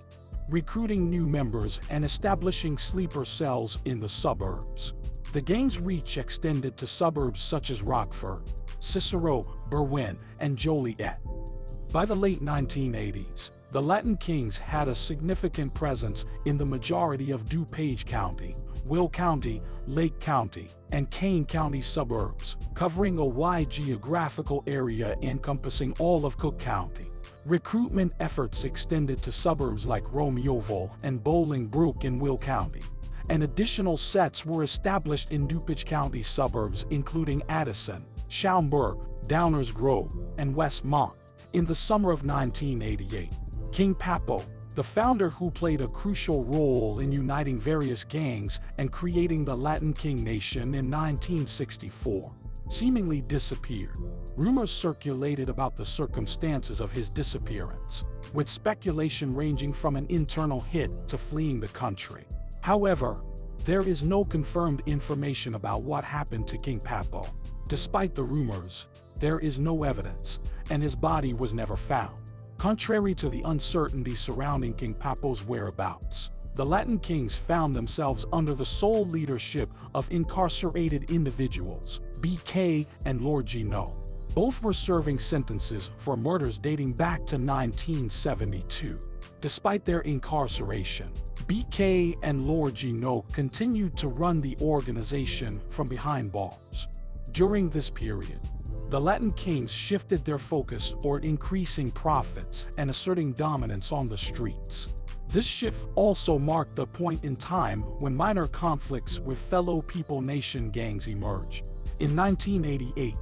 recruiting new members and establishing sleeper cells in the suburbs. The gang's reach extended to suburbs such as Rockford, Cicero, Berwyn, and Joliet. By the late 1980s, the Latin Kings had a significant presence in the majority of DuPage County, Will County, Lake County, and Kane County suburbs, covering a wide geographical area encompassing all of Cook County. Recruitment efforts extended to suburbs like Romeoville and Bolingbrook in Will County, and additional sets were established in DuPage County suburbs including Addison, Schaumburg, Downers Grove, and Westmont. In the summer of 1988, King Papo, the founder who played a crucial role in uniting various gangs and creating the Latin King Nation in 1964, seemingly disappeared. Rumors circulated about the circumstances of his disappearance, with speculation ranging from an internal hit to fleeing the country. However, there is no confirmed information about what happened to King Papo. Despite the rumors, there is no evidence, and his body was never found. Contrary to the uncertainty surrounding King Papo's whereabouts, the Latin Kings found themselves under the sole leadership of incarcerated individuals, BK and Lord Gino. Both were serving sentences for murders dating back to 1972. Despite their incarceration, BK and Lord Gino continued to run the organization from behind bars. During this period, the Latin Kings shifted their focus toward increasing profits and asserting dominance on the streets. This shift also marked a point in time when minor conflicts with fellow People Nation gangs emerged. In 1988,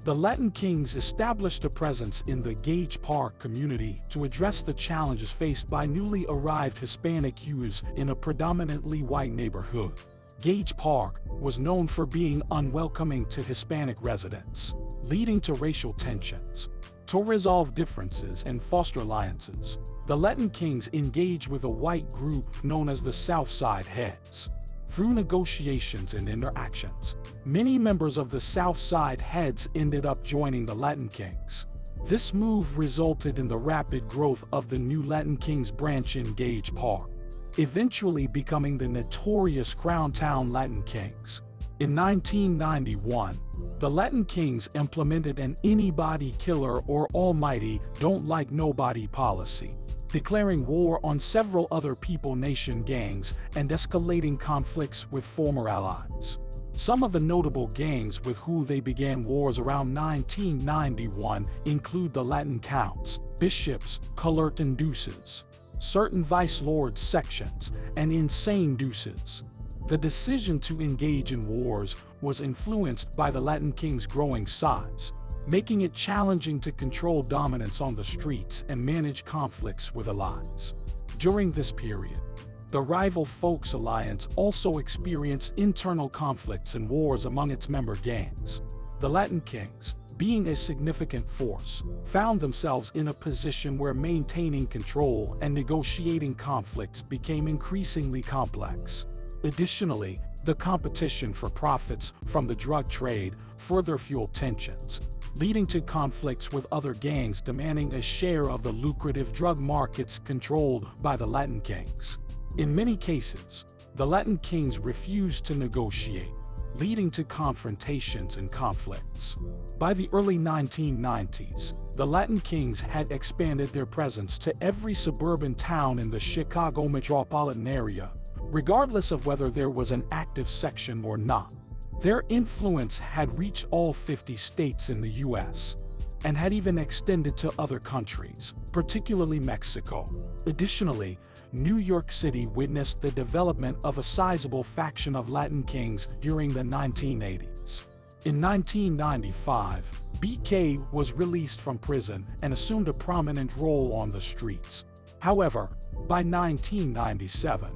the Latin Kings established a presence in the Gage Park community to address the challenges faced by newly arrived Hispanic youths in a predominantly white neighborhood. Gage Park was known for being unwelcoming to Hispanic residents, leading to racial tensions. To resolve differences and foster alliances, the Latin Kings engaged with a white group known as the Southside Heads. Through negotiations and interactions, many members of the Southside Heads ended up joining the Latin Kings. This move resulted in the rapid growth of the new Latin Kings branch in Gage Park, eventually becoming the notorious Crown Town Latin Kings. In 1991, the Latin Kings implemented an anybody killer or almighty don't like nobody policy, declaring war on several other People Nation gangs and escalating conflicts with former allies. Some of the notable gangs with who they began wars around 1991 include the Latin Counts, Bishops, Cullerton Deuces, certain Vice Lords sections, and Insane Deuces. The decision to engage in wars was influenced by the Latin Kings' growing size, making it challenging to control dominance on the streets and manage conflicts with allies. During this period, the rival Folks Alliance also experienced internal conflicts and wars among its member gangs. The Latin Kings, being a significant force, found themselves in a position where maintaining control and negotiating conflicts became increasingly complex. Additionally, the competition for profits from the drug trade further fueled tensions, leading to conflicts with other gangs demanding a share of the lucrative drug markets controlled by the Latin Kings. In many cases, the Latin Kings refused to negotiate, leading to confrontations and conflicts. By the early 1990s, the Latin Kings had expanded their presence to every suburban town in the Chicago metropolitan area, regardless of whether there was an active section or not. Their influence had reached all 50 states in the U.S. and had even extended to other countries, particularly Mexico. Additionally, New York City witnessed the development of a sizable faction of Latin Kings during the 1980s. In 1995, BK was released from prison and assumed a prominent role on the streets. However, by 1997,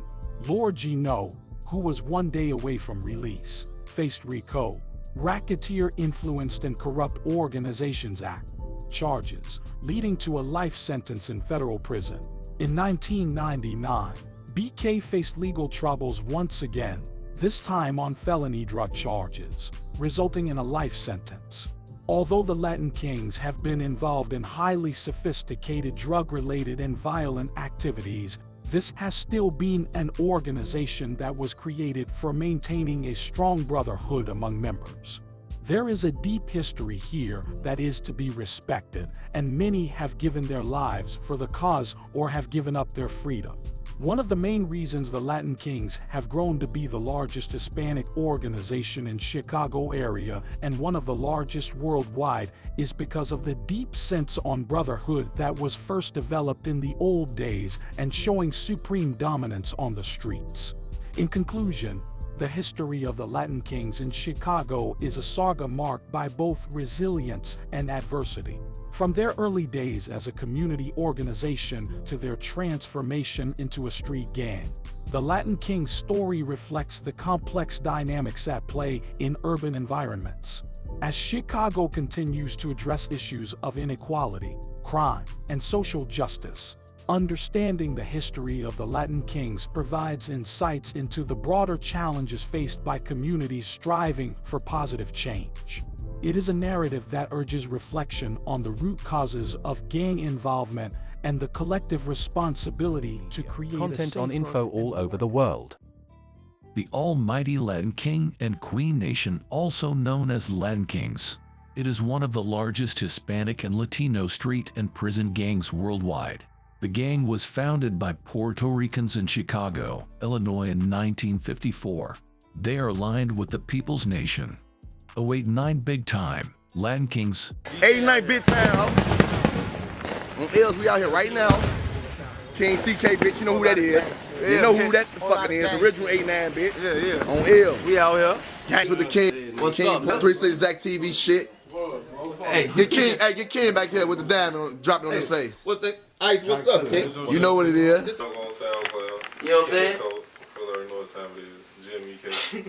Lord Gino, who was one day away from release, faced RICO, Racketeer Influenced and Corrupt Organizations Act, charges, leading to a life sentence in federal prison. In 1999, BK faced legal troubles once again, this time on felony drug charges, resulting in a life sentence. Although the Latin Kings have been involved in highly sophisticated drug-related and violent activities, this has still been an organization that was created for maintaining a strong brotherhood among members. There is a deep history here that is to be respected, and many have given their lives for the cause or have given up their freedom. One of the main reasons the Latin Kings have grown to be the largest Hispanic organization in Chicago area and one of the largest worldwide is because of the deep sense on brotherhood that was first developed in the old days and showing supreme dominance on the streets. In conclusion, the history of the Latin Kings in Chicago is a saga marked by both resilience and adversity. From their early days as a community organization to their transformation into a street gang, the Latin Kings story reflects the complex dynamics at play in urban environments. As Chicago continues to address issues of inequality, crime, and social justice, understanding the history of the Latin Kings provides insights into the broader challenges faced by communities striving for positive change. It is a narrative that urges reflection on the root causes of gang involvement and the collective responsibility to create content on info all over the world. The almighty Latin King and Queen Nation, also known as Latin Kings. It is one of the largest Hispanic and Latino street and prison gangs worldwide. The gang was founded by Puerto Ricans in Chicago, Illinois in 1954. They are aligned with the People's Nation. 089 big time, Latin Kings. 89 big time. On L's, we out here right now. King CK, bitch, you know who that is. You know who that the fucking is. Original 89, bitch. Yeah. On L's. We out here. Gangs with the King. What's up? 360 Zach TV shit. Hey, get King back here with the diamond dropping on his face. What's that? Ice, what's up, King? You know what it is. You know what I'm saying? Jimmy K.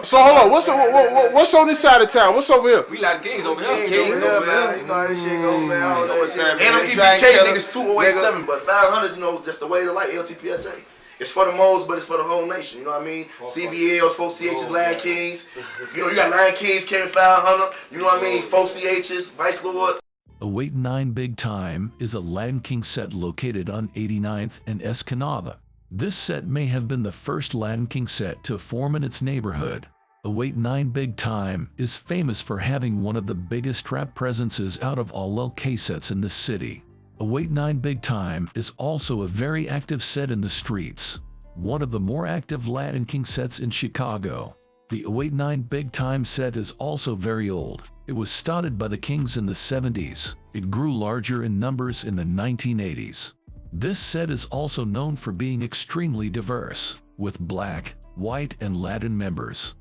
So hold on, what's on this side of town? What's over here? We like Kings over here. Kings over there, man. You know how this shit go, man. And I'm EBK niggas 2087, but 500, you know, just the way to like LTPLJ. It's for the moles, but it's for the whole nation. You know what I mean? CVLs, 4CHs, Lion Kings. You know, you got Lion Kings, Kevin 500. You know what I mean? 4CHs, Vice Lords. 089 Big Time is a Latin King set located on 89th and Escanaba. This set may have been the first Latin King set to form in its neighborhood. 089 Big Time is famous for having one of the biggest trap presences out of all LK sets in the city. 089 Big Time is also a very active set in the streets, one of the more active Latin King sets in Chicago. The 089 Big Time set is also very old. It was started by the Kings in the 70s. It grew larger in numbers in the 1980s. This set is also known for being extremely diverse, with black, white, and Latin members.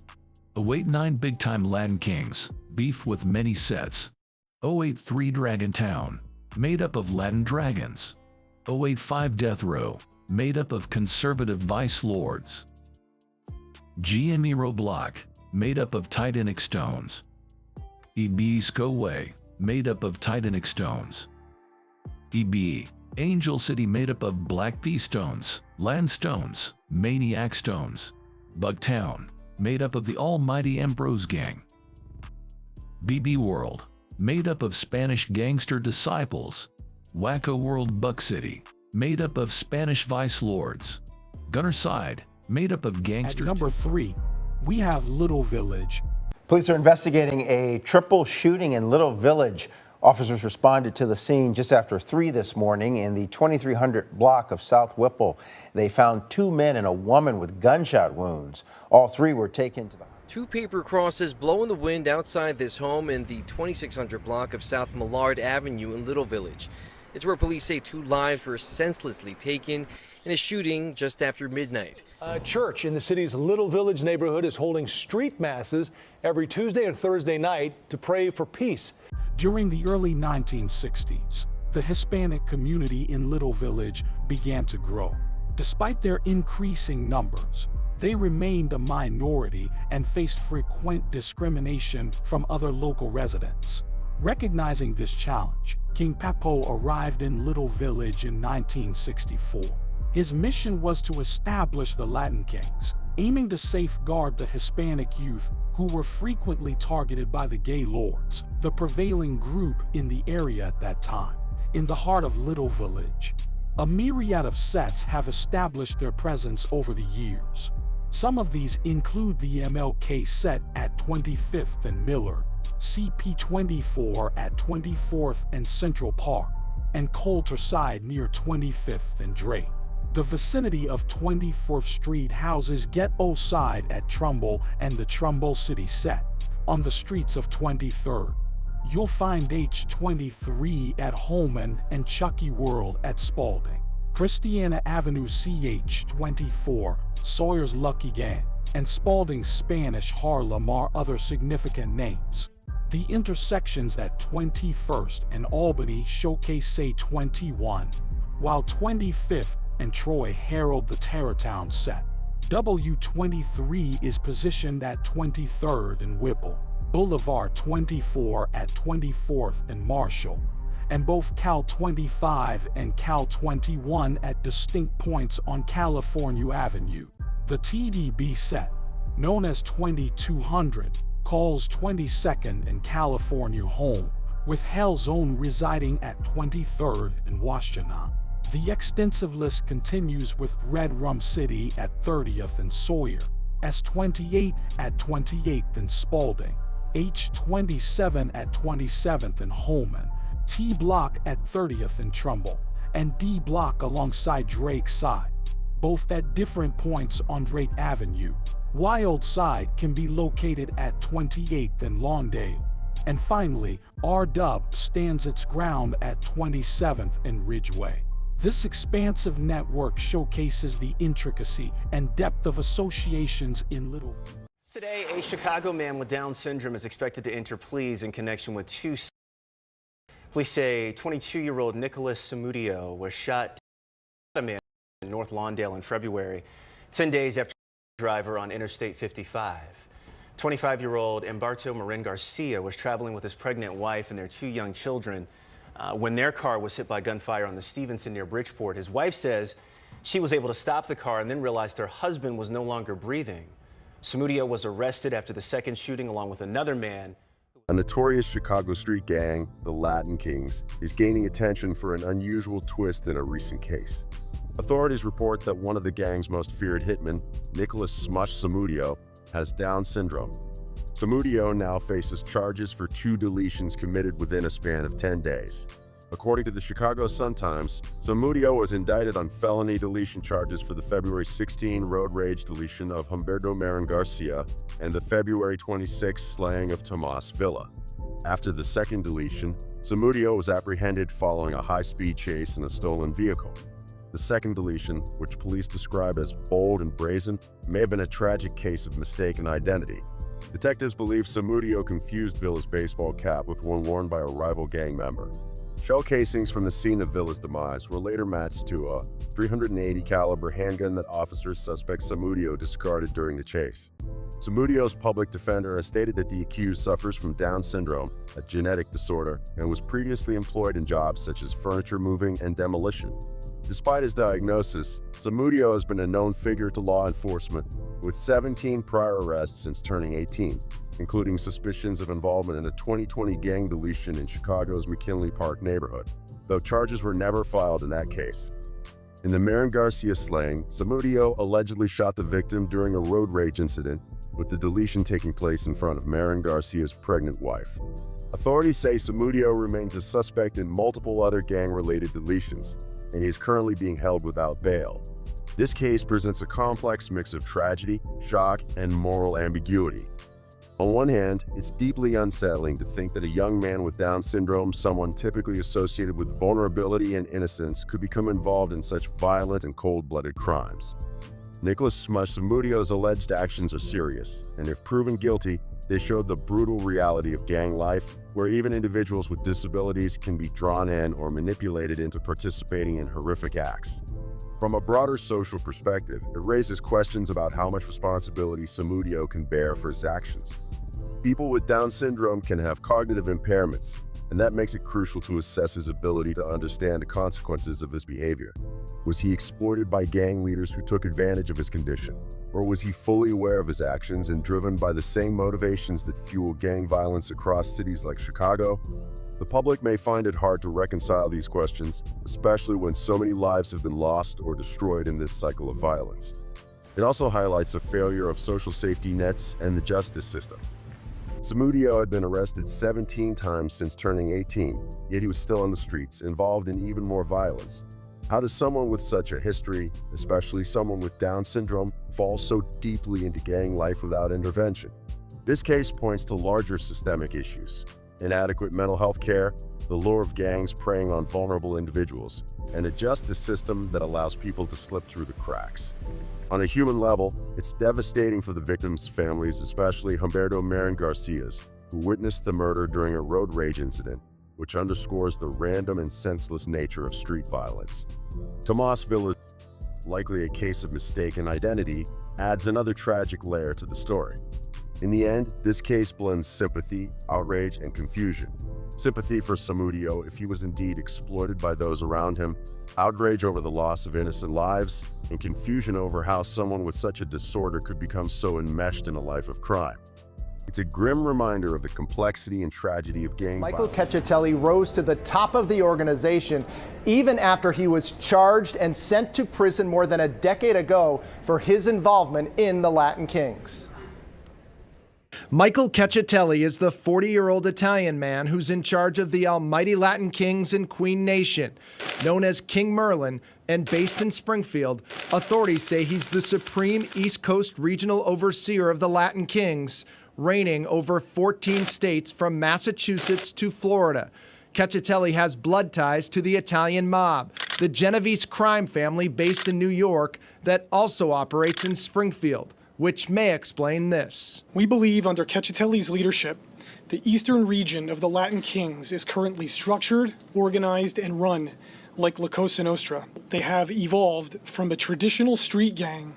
089 Big Time Latin Kings, beef with many sets. 083 Dragon Town, made up of Latin dragons. 085 Death Row, made up of conservative vice lords. GME Block, made up of Titanic stones. EB Way, made up of Titanic stones. EB Angel City, made up of Black Pea stones, Land stones, Maniac stones. Bugtown, made up of the almighty Ambrose gang. BB World, made up of Spanish gangster disciples. Wacko World Buck City, made up of Spanish vice lords. Gunner Side, made up of gangsters. At number 3, we have Little Village. Police are investigating a triple shooting in Little Village. Officers responded to the scene just after 3 this morning in the 2300 block of South Whipple. They found 2 men and a woman with gunshot wounds. All 3 were taken to the 2 paper crosses blow in the wind outside this home in the 2600 block of South Millard Avenue in Little Village. It's where police say 2 lives were senselessly taken in a shooting just after midnight. A church in the city's Little Village neighborhood is holding street masses every Tuesday and Thursday night to pray for peace. During the early 1960s, the Hispanic community in Little Village began to grow. Despite their increasing numbers, they remained a minority and faced frequent discrimination from other local residents. Recognizing this challenge, King Papo arrived in Little Village in 1964. His mission was to establish the Latin Kings, aiming to safeguard the Hispanic youth who were frequently targeted by the gay lords, the prevailing group in the area at that time. In the heart of Little Village, a myriad of sets have established their presence over the years. Some of these include the MLK set at 25th and Millard, CP24 at 24th and Central Park, and Coulter Side near 25th and Drake. The vicinity of 24th Street houses Ghetto Side at Trumbull and the Trumbull City set. On the streets of 23rd, you'll find H23 at Holman and Chucky World at Spalding. Christiana Avenue CH24, Sawyer's Lucky Gang, and Spalding's Spanish Harlem are other significant names. The intersections at 21st and Albany showcase say 21, while 25th and Troy herald the Territorial set. W23 is positioned at 23rd and Whipple, Boulevard 24 at 24th and Marshall, and both Cal 25 and Cal 21 at distinct points on California Avenue. The TDB set, known as 2200, calls 22nd and California home, with Hell Zone residing at 23rd and Washtenaw. The extensive list continues with Red Rum City at 30th and Sawyer, S28 at 28th and Spalding, H27 at 27th and Holman, T Block at 30th and Trumbull, and D Block alongside Drake Side, both at different points on Drake Avenue. Wild Side can be located at 28th and Lawndale. And finally, R-Dub stands its ground at 27th and Ridgeway. This expansive network showcases the intricacy and depth of associations in Little. Today, a Chicago man with Down syndrome is expected to enter pleas in connection with two. Police say 22-year-old Nicholas Samudio was shot a man in North Lawndale in February, 10 days after the driver on Interstate 55. 25-year-old Humberto Marin Garcia was traveling with his pregnant wife and their two young children when their car was hit by gunfire on the Stevenson near Bridgeport. His wife says she was able to stop the car and then realized her husband was no longer breathing. Samudio was arrested after the second shooting along with another man. A notorious Chicago street gang, the Latin Kings, is gaining attention for an unusual twist in a recent case. Authorities report that one of the gang's most feared hitmen, Nicholas Smush Samudio, has Down syndrome. Samudio now faces charges for 2 deletions committed within a span of 10 days. According to the Chicago Sun-Times, Samudio was indicted on felony deletion charges for the February 16 road rage deletion of Humberto Marin Garcia and the February 26 slaying of Tomas Villa. After the second deletion, Samudio was apprehended following a high-speed chase in a stolen vehicle. The second deletion, which police describe as bold and brazen, may have been a tragic case of mistaken identity. Detectives believe Samudio confused Villa's baseball cap with one worn by a rival gang member. Shell casings from the scene of Villa's demise were later matched to a .380 caliber handgun that officers suspect Samudio discarded during the chase. Samudio's public defender has stated that the accused suffers from Down syndrome, a genetic disorder, and was previously employed in jobs such as furniture moving and demolition. Despite his diagnosis, Samudio has been a known figure to law enforcement, with 17 prior arrests since turning 18, including suspicions of involvement in a 2020 gang deletion in Chicago's McKinley Park neighborhood, though charges were never filed in that case. In the Marin Garcia slaying, Samudio allegedly shot the victim during a road rage incident, with the deletion taking place in front of Marin Garcia's pregnant wife. Authorities say Samudio remains a suspect in multiple other gang-related deletions, and he is currently being held without bail. This case presents a complex mix of tragedy, shock, and moral ambiguity. On one hand, it's deeply unsettling to think that a young man with Down syndrome, someone typically associated with vulnerability and innocence, could become involved in such violent and cold-blooded crimes. Nicholas Smush Samudio's alleged actions are serious, and if proven guilty, they showed the brutal reality of gang life, where even individuals with disabilities can be drawn in or manipulated into participating in horrific acts. From a broader social perspective, it raises questions about how much responsibility Samudio can bear for his actions. People with Down syndrome can have cognitive impairments, and that makes it crucial to assess his ability to understand the consequences of his behavior. Was he exploited by gang leaders who took advantage of his condition? Or was he fully aware of his actions and driven by the same motivations that fuel gang violence across cities like Chicago? The public may find it hard to reconcile these questions, especially when so many lives have been lost or destroyed in this cycle of violence. It also highlights a failure of social safety nets and the justice system. Samudio had been arrested 17 times since turning 18, yet he was still on the streets, involved in even more violence. How does someone with such a history, especially someone with Down syndrome, fall so deeply into gang life without intervention? This case points to larger systemic issues: inadequate mental health care, the lure of gangs preying on vulnerable individuals, and a justice system that allows people to slip through the cracks. On a human level, it's devastating for the victims' families, especially Humberto Marin Garcia's, who witnessed the murder during a road rage incident, which underscores the random and senseless nature of street violence. Tomas Villa's, likely a case of mistaken identity, adds another tragic layer to the story. In the end, this case blends sympathy, outrage, and confusion. Sympathy for Samudio if he was indeed exploited by those around him, outrage over the loss of innocent lives, and confusion over how someone with such a disorder could become so enmeshed in a life of crime. It's a grim reminder of the complexity and tragedy of gang Michael violence. Cecchitelli rose to the top of the organization even after he was charged and sent to prison more than a decade ago for his involvement in the Latin Kings. Michael Cecchitelli is the 40-year-old Italian man who's in charge of the almighty Latin Kings in Queen Nation. Known as King Merlin and based in Springfield, authorities say he's the supreme East Coast regional overseer of the Latin Kings, reigning over 14 states from Massachusetts to Florida. Cecchitelli has blood ties to the Italian mob, the Genovese crime family based in New York that also operates in Springfield, which may explain this. We believe under Cecchitelli's leadership, the eastern region of the Latin Kings is currently structured, organized, and run like La Cosa Nostra. They have evolved from a traditional street gang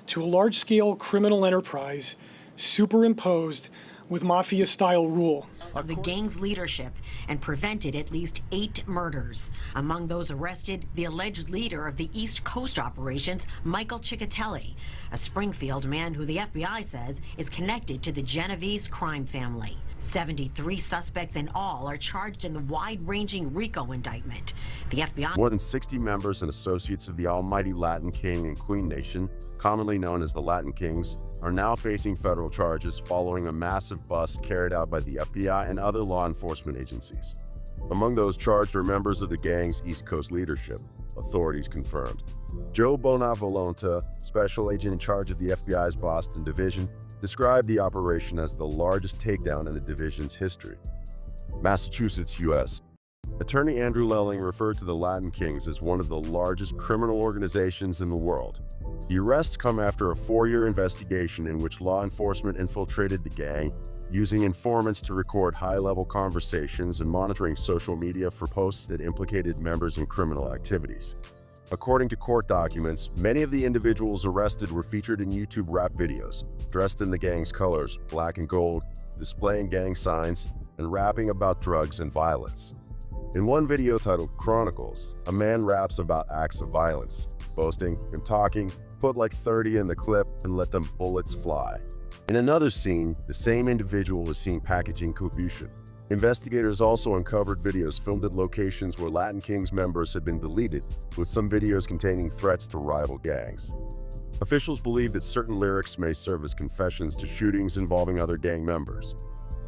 to a large-scale criminal enterprise superimposed with mafia-style rule. Of the gang's leadership and prevented at least 8 murders. Among those arrested, the alleged leader of the East Coast operations, Michael Cecchitelli, a Springfield man who the FBI says is connected to the Genovese crime family. 73 suspects in all are charged in the wide-ranging RICO indictment. The FBI... More than 60 members and associates of the almighty Latin King and Queen Nation, commonly known as the Latin Kings, are now facing federal charges following a massive bust carried out by the FBI and other law enforcement agencies. Among those charged are members of the gang's East Coast leadership, authorities confirmed. Joe Bonavolonta, special agent in charge of the FBI's Boston division, described the operation as the largest takedown in the division's history. Massachusetts, U.S. Attorney Andrew Lelling referred to the Latin Kings as one of the largest criminal organizations in the world. The arrests come after a 4-year investigation in which law enforcement infiltrated the gang, using informants to record high-level conversations and monitoring social media for posts that implicated members in criminal activities. According to court documents, many of the individuals arrested were featured in YouTube rap videos, dressed in the gang's colors, black and gold, displaying gang signs, and rapping about drugs and violence. In one video titled Chronicles, a man raps about acts of violence, boasting and talking, put like 30 in the clip and let them bullets fly. In another scene, the same individual was seen packaging cocaine. Investigators also uncovered videos filmed at locations where Latin Kings members had been deleted, with some videos containing threats to rival gangs. Officials believe that certain lyrics may serve as confessions to shootings involving other gang members.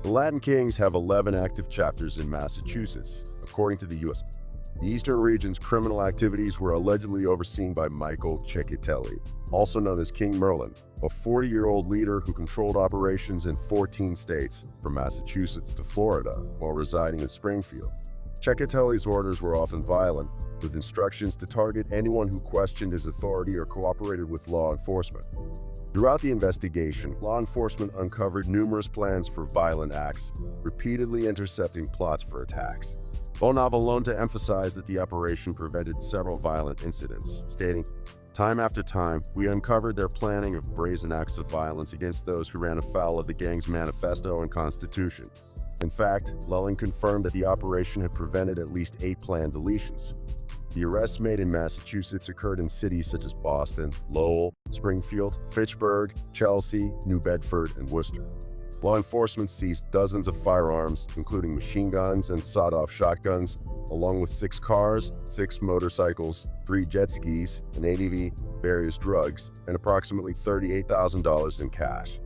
The Latin Kings have 11 active chapters in Massachusetts, according to the U.S. The Eastern region's criminal activities were allegedly overseen by Michael Cecchitelli, also known as King Merlin, a 40-year-old leader who controlled operations in 14 states, from Massachusetts to Florida, while residing in Springfield. Cecchitelli's orders were often violent, with instructions to target anyone who questioned his authority or cooperated with law enforcement. Throughout the investigation, law enforcement uncovered numerous plans for violent acts, repeatedly intercepting plots for attacks. Bonavolonta emphasized that the operation prevented several violent incidents, stating, "Time after time, we uncovered their planning of brazen acts of violence against those who ran afoul of the gang's Manifesto and Constitution." In fact, Lelling confirmed that the operation had prevented at least 8 planned deletions. The arrests made in Massachusetts occurred in cities such as Boston, Lowell, Springfield, Fitchburg, Chelsea, New Bedford, and Worcester. Law enforcement seized dozens of firearms, including machine guns and sawed-off shotguns, along with 6 cars, 6 motorcycles, 3 jet skis, an ATV, various drugs, and approximately $38,000 in cash.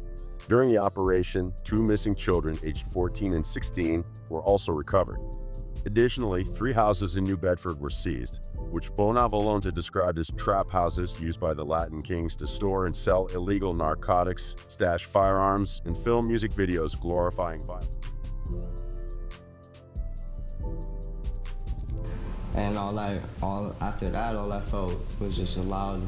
During the operation, 2 missing children aged 14 and 16 were also recovered. Additionally, 3 houses in New Bedford were seized, which Bonavolonte described as trap houses used by the Latin Kings to store and sell illegal narcotics, stash firearms, and film music videos glorifying violence. And after that, all I felt was just a loud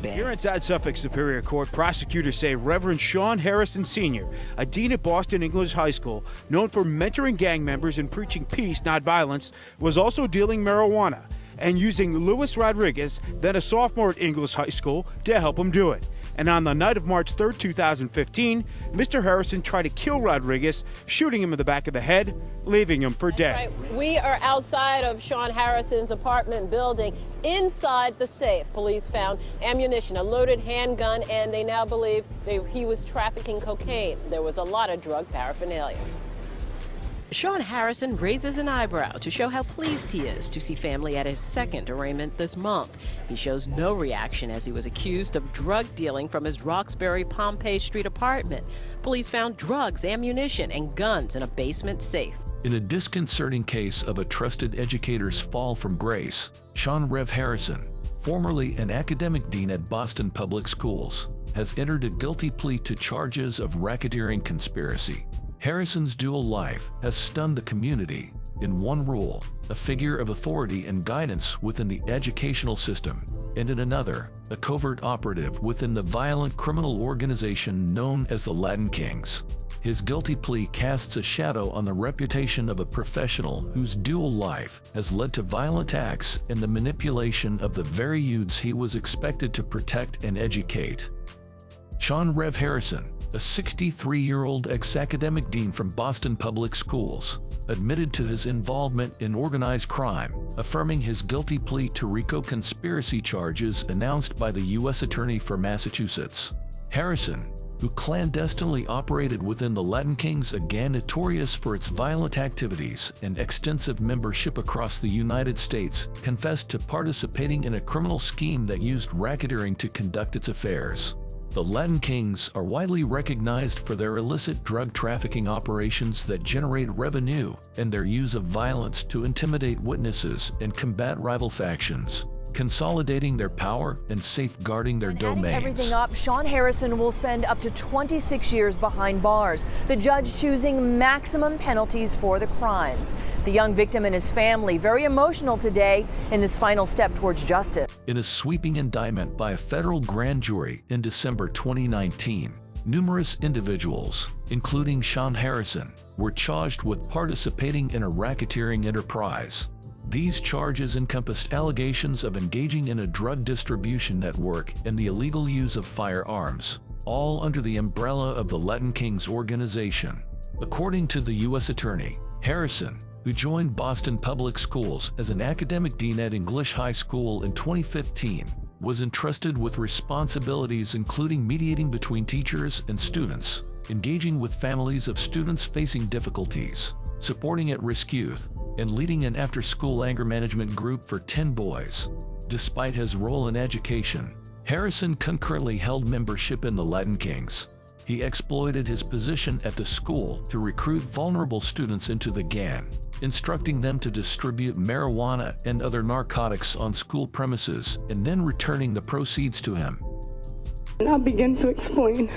bang. Here inside Suffolk Superior Court, prosecutors say Reverend Sean Harrison Sr., a dean at Boston English High School, known for mentoring gang members and preaching peace, not violence, was also dealing marijuana and using Luis Rodriguez, then a sophomore at English High School, to help him do it. And on the night of March 3rd, 2015, Mr. Harrison tried to kill Rodriguez, shooting him in the back of the head, leaving him for dead. Right. We are outside of Sean Harrison's apartment building. Inside the safe, police found ammunition, a loaded handgun, and they now believe he was trafficking cocaine. There was a lot of drug paraphernalia. Sean Harrison raises an eyebrow to show how pleased he is to see family at his second arraignment this month. He shows no reaction as he was accused of drug dealing from his Roxbury Pompey Street apartment. Police found drugs, ammunition, and guns in a basement safe. In a disconcerting case of a trusted educator's fall from grace, Sean Rev Harrison, formerly an academic dean at Boston Public Schools, has entered a guilty plea to charges of racketeering conspiracy. Harrison's dual life has stunned the community. In one role, a figure of authority and guidance within the educational system, and in another, a covert operative within the violent criminal organization known as the Latin Kings. His guilty plea casts a shadow on the reputation of a professional whose dual life has led to violent acts and the manipulation of the very youths he was expected to protect and educate. Sean Rev Harrison, a 63-year-old ex-academic dean from Boston Public Schools, admitted to his involvement in organized crime, affirming his guilty plea to RICO conspiracy charges announced by the U.S. Attorney for Massachusetts. Harrison, who clandestinely operated within the Latin Kings, again notorious for its violent activities and extensive membership across the United States, confessed to participating in a criminal scheme that used racketeering to conduct its affairs. The Latin Kings are widely recognized for their illicit drug trafficking operations that generate revenue and their use of violence to intimidate witnesses and combat rival factions, consolidating their power and safeguarding their domains. Everything up, Sean Harrison will spend up to 26 years behind bars, the judge choosing maximum penalties for the crimes. The young victim and his family very emotional today in this final step towards justice. In a sweeping indictment by a federal grand jury in December 2019, numerous individuals, including Sean Harrison, were charged with participating in a racketeering enterprise. These charges encompassed allegations of engaging in a drug distribution network and the illegal use of firearms, all under the umbrella of the Latin Kings organization. According to the U.S. Attorney, Harrison, who joined Boston Public Schools as an academic dean at English High School in 2015, was entrusted with responsibilities including mediating between teachers and students, engaging with families of students facing difficulties, supporting at-risk youth, and leading an after-school anger management group for 10 boys. Despite his role in education, Harrison concurrently held membership in the Latin Kings. He exploited his position at the school to recruit vulnerable students into the gang, instructing them to distribute marijuana and other narcotics on school premises and then returning the proceeds to him. And I'll begin to explain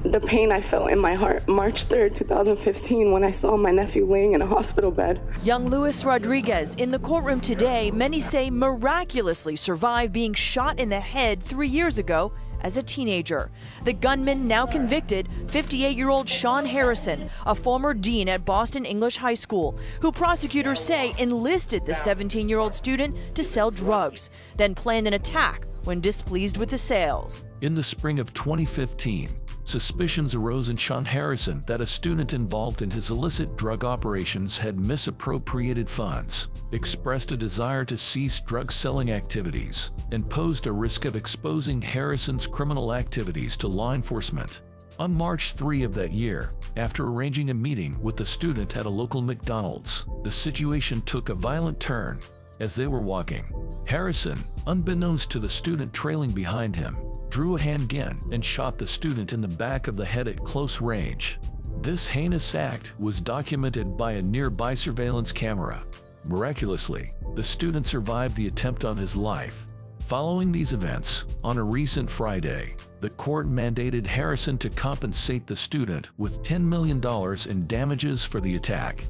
the pain I felt in my heart March 3rd, 2015, when I saw my nephew laying in a hospital bed. Young Luis Rodriguez in the courtroom today, many say miraculously survived being shot in the head 3 years ago as a teenager. The gunman, now convicted, 58-year-old Sean Harrison, a former dean at Boston English High School, who prosecutors say enlisted the 17-year-old student to sell drugs, then planned an attack when displeased with the sales. In the spring of 2015, suspicions arose in Sean Harrison that a student involved in his illicit drug operations had misappropriated funds, expressed a desire to cease drug-selling activities, and posed a risk of exposing Harrison's criminal activities to law enforcement. On March 3 of that year, after arranging a meeting with the student at a local McDonald's, the situation took a violent turn. As they were walking, Harrison, unbeknownst to the student trailing behind him, drew a handgun and shot the student in the back of the head at close range. This heinous act was documented by a nearby surveillance camera. Miraculously, the student survived the attempt on his life. Following these events, on a recent Friday, the court mandated Harrison to compensate the student with $10 million in damages for the attack.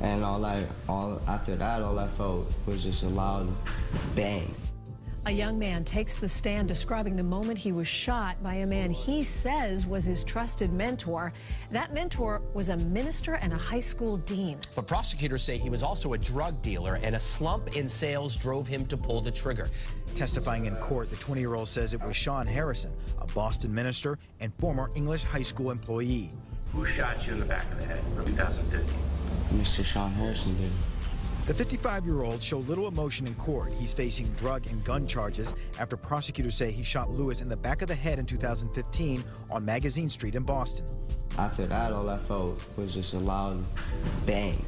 And after that, all I felt was just a loud bang. A young man takes the stand describing the moment he was shot by a man he says was his trusted mentor. That mentor was a minister and a high school dean. But prosecutors say he was also a drug dealer, and a slump in sales drove him to pull the trigger. Testifying in court, the 20-year-old says it was Sean Harrison, a Boston minister and former English high school employee. Who shot you in the back of the head in 2015? Mr. Sean Harrison did. The 55-year-old showed little emotion in court. He's facing drug and gun charges after prosecutors say he shot Lewis in the back of the head in 2015 on Magazine Street in Boston. After that, all I felt was just a loud bang,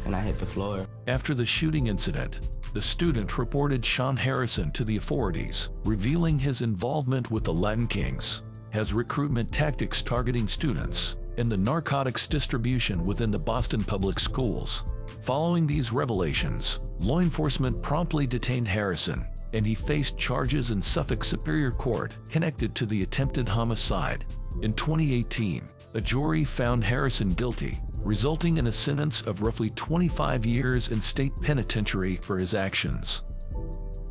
and I hit the floor. After the shooting incident, the student reported Sean Harrison to the authorities, revealing his involvement with the Latin Kings, has recruitment tactics targeting students, and the narcotics distribution within the Boston public schools. Following these revelations, law enforcement promptly detained Harrison, and he faced charges in Suffolk Superior Court connected to the attempted homicide. In 2018, a jury found Harrison guilty, resulting in a sentence of roughly 25 years in state penitentiary for his actions.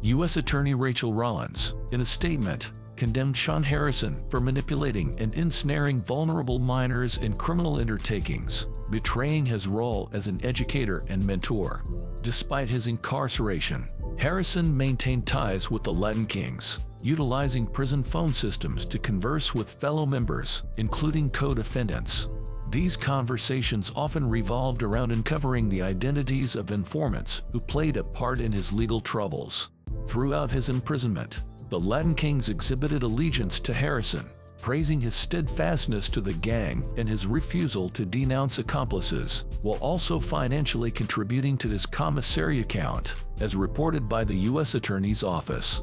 U.S. Attorney Rachel Rollins, in a statement, condemned Sean Harrison for manipulating and ensnaring vulnerable minors in criminal undertakings, betraying his role as an educator and mentor. Despite his incarceration, Harrison maintained ties with the Latin Kings, utilizing prison phone systems to converse with fellow members, including co-defendants. These conversations often revolved around uncovering the identities of informants who played a part in his legal troubles. Throughout his imprisonment, the Latin Kings exhibited allegiance to Harrison, praising his steadfastness to the gang and his refusal to denounce accomplices, while also financially contributing to his commissary account, as reported by the U.S. Attorney's Office.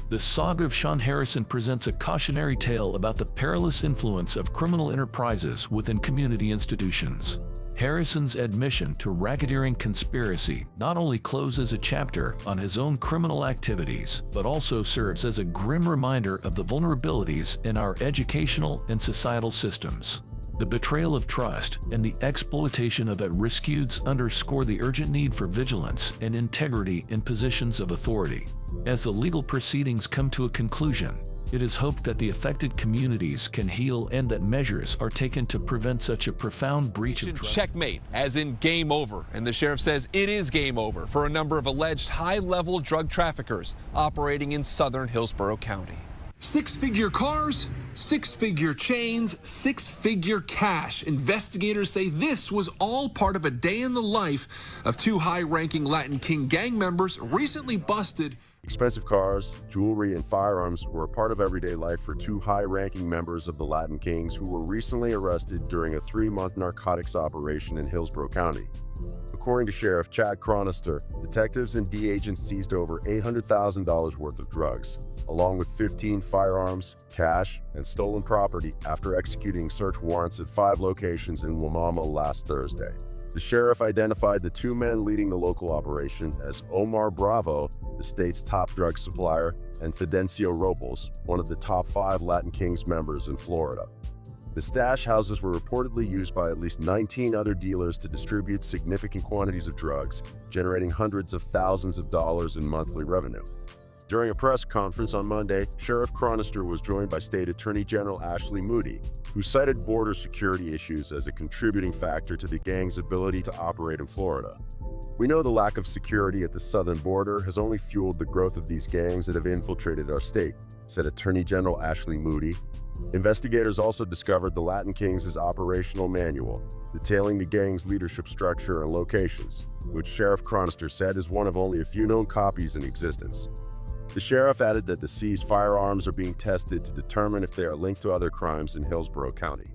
The saga of Sean Harrison presents a cautionary tale about the perilous influence of criminal enterprises within community institutions. Harrison's admission to racketeering conspiracy not only closes a chapter on his own criminal activities, but also serves as a grim reminder of the vulnerabilities in our educational and societal systems. The betrayal of trust and the exploitation of at-risk youths underscore the urgent need for vigilance and integrity in positions of authority. As the legal proceedings come to a conclusion, it is hoped that the affected communities can heal and that measures are taken to prevent such a profound breach of trust. Checkmate, as in game over. And the sheriff says it is game over for a number of alleged high-level drug traffickers operating in southern Hillsborough County. Six-figure cars, six-figure chains, six-figure cash. Investigators say this was all part of a day in the life of two high-ranking Latin King gang members recently busted. Expensive cars, jewelry, and firearms were a part of everyday life for two high-ranking members of the Latin Kings who were recently arrested during a 3-month narcotics operation in Hillsborough County. According to Sheriff Chad Chronister, detectives and D agents seized over $800,000 worth of drugs, along with 15 firearms, cash, and stolen property after executing search warrants at 5 locations in Wamama last Thursday. The sheriff identified the 2 men leading the local operation as Omar Bravo, the state's top drug supplier, and Fidencio Robles, one of the top 5 Latin Kings members in Florida. The stash houses were reportedly used by at least 19 other dealers to distribute significant quantities of drugs, generating hundreds of thousands of dollars in monthly revenue. During a press conference on Monday, Sheriff Chronister was joined by State Attorney General Ashley Moody, who cited border security issues as a contributing factor to the gang's ability to operate in Florida. "We know the lack of security at the southern border has only fueled the growth of these gangs that have infiltrated our state," said Attorney General Ashley Moody. Investigators also discovered the Latin Kings' operational manual, detailing the gang's leadership structure and locations, which Sheriff Chronister said is one of only a few known copies in existence. The sheriff added that the seized firearms are being tested to determine if they are linked to other crimes in Hillsborough County.